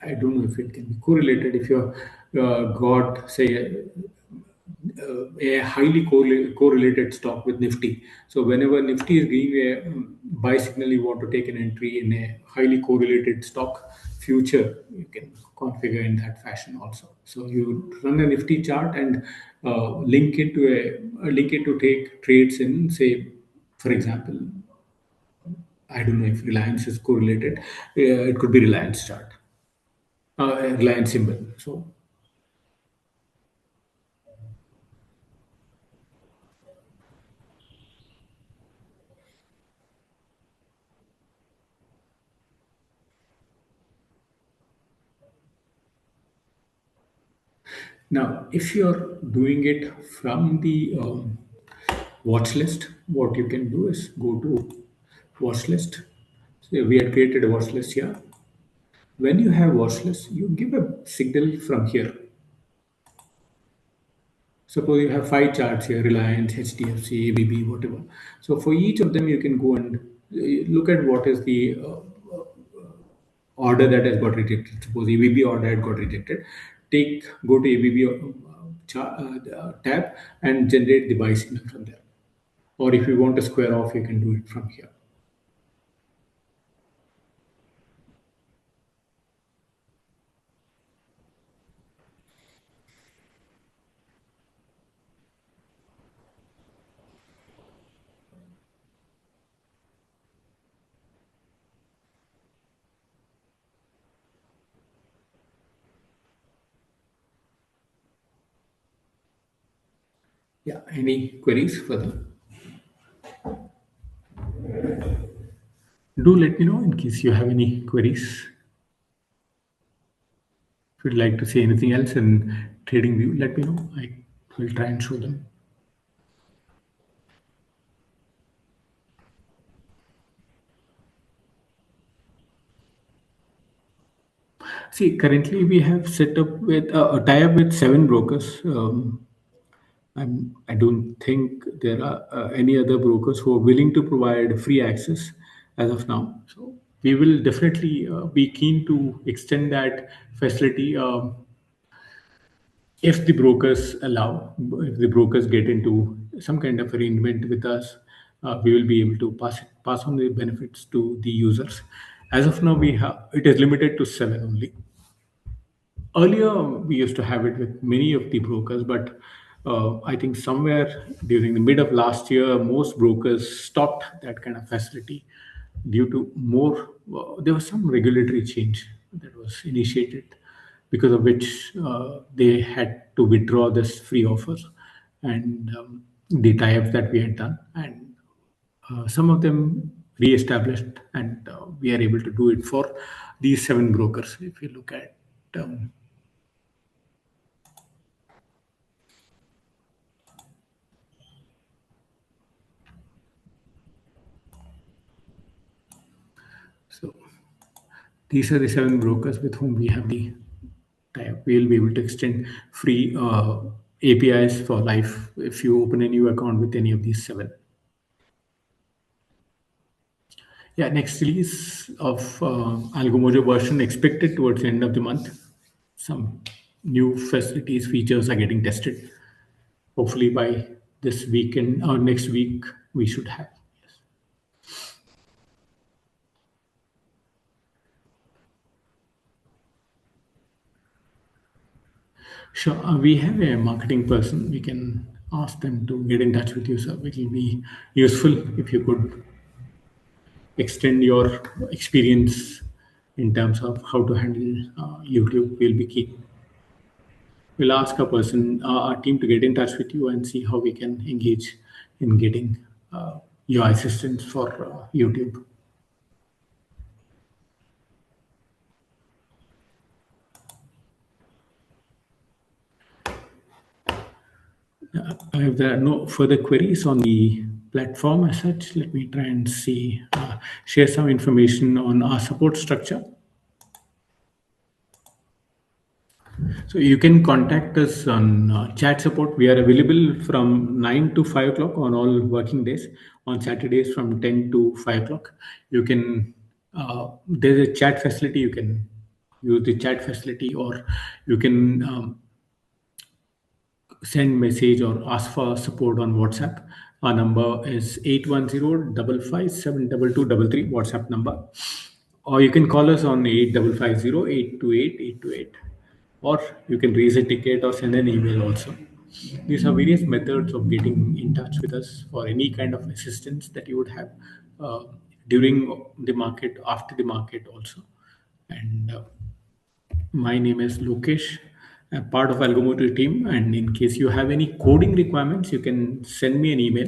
I don't know if it can be correlated. If you got say a highly correlated stock with Nifty. So whenever Nifty is giving a buy signal, you want to take an entry in a highly correlated stock future, you can configure in that fashion also. So you run a Nifty chart and link it to take trades in, say, for example, I don't know if Reliance is correlated. It could be Reliance chart, Reliance symbol. So Now, if you're doing it from the watch list, what you can do is go to watch list. So we had created a watch list here. When you have watch list, you give a signal from here. Suppose you have five charts here: Reliance, HDFC, ABB, whatever. So for each of them, you can go and look at what is the order that has got rejected. Suppose ABB order had got rejected. Go to ABB tab and generate the buy signal from there. Or if you want to square off, you can do it from here. Yeah. Any queries further? Do let me know in case you have any queries. If you'd like to say anything else in trading view, let me know. I will try and show them. See, currently we have set up with a tie-up with seven brokers. I don't think there are any other brokers who are willing to provide free access as of now. So we will definitely be keen to extend that facility if the brokers allow. If the brokers get into some kind of arrangement with us, we will be able to pass on the benefits to the users. As of now, we have it is limited to seven only. Earlier, we used to have it with many of the brokers, but I think somewhere during the mid of last year, most brokers stopped that kind of facility due to more. There was some regulatory change that was initiated, because of which they had to withdraw this free offer and the tie-ups that we had done, and some of them re-established, and we are able to do it for these seven brokers. If you look at so these are the seven brokers with whom we have the tie-up. We'll be able to extend free APIs for life if you open a new account with any of these seven. Yeah, next release of Algomojo version expected towards the end of the month. Some new facilities, features are getting tested. Hopefully by this weekend or next week, we should have. Yes. Sure. We have a marketing person. We can ask them to get in touch with you, sir. It will be useful if you could extend your experience in terms of how to handle YouTube. Will be key. We'll ask a person, our team, to get in touch with you and see how we can engage in getting your assistance for YouTube. If there are no further queries on the platform as such, let me try and see, share some information on our support structure. So you can contact us on chat support. We are available from 9 to 5 o'clock on all working days. On Saturdays from 10 to 5 o'clock. You can, there's a chat facility. You can use the chat facility, or you can send message or ask for support on WhatsApp. Our number is 810 557 2233 WhatsApp number. Or you can call us on 8550 or you can raise a ticket or send an email also. These are various methods of getting in touch with us for any kind of assistance that you would have uh, during the market, after the market also. And my name is Lokesh. I'm part of Algomojo team, and in case you have any coding requirements, you can send me an email.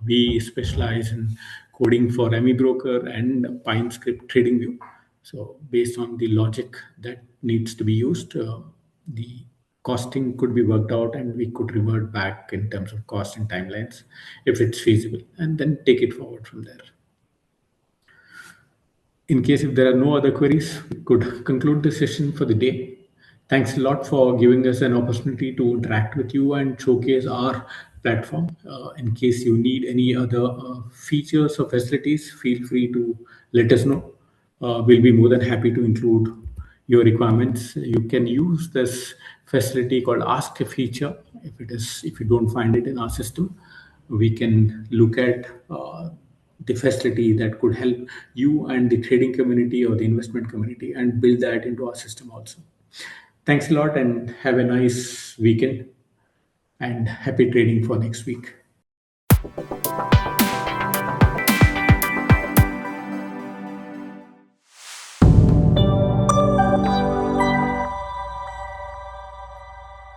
We specialize in coding for Amibroker and PineScript TradingView. So based on the logic that needs to be used, the costing could be worked out, and we could revert back in terms of cost and timelines if it's feasible, and then take it forward from there. In case if there are no other queries, we could conclude the session for the day. Thanks a lot for giving us an opportunity to interact with you and showcase our platform. In case you need any other features or facilities, feel free to let us know. We'll be more than happy to include your requirements. You can use this facility called Ask a Feature. If you don't find it in our system, we can look at the facility that could help you and the trading community or the investment community and build that into our system also. Thanks a lot and have a nice weekend and happy trading for next week.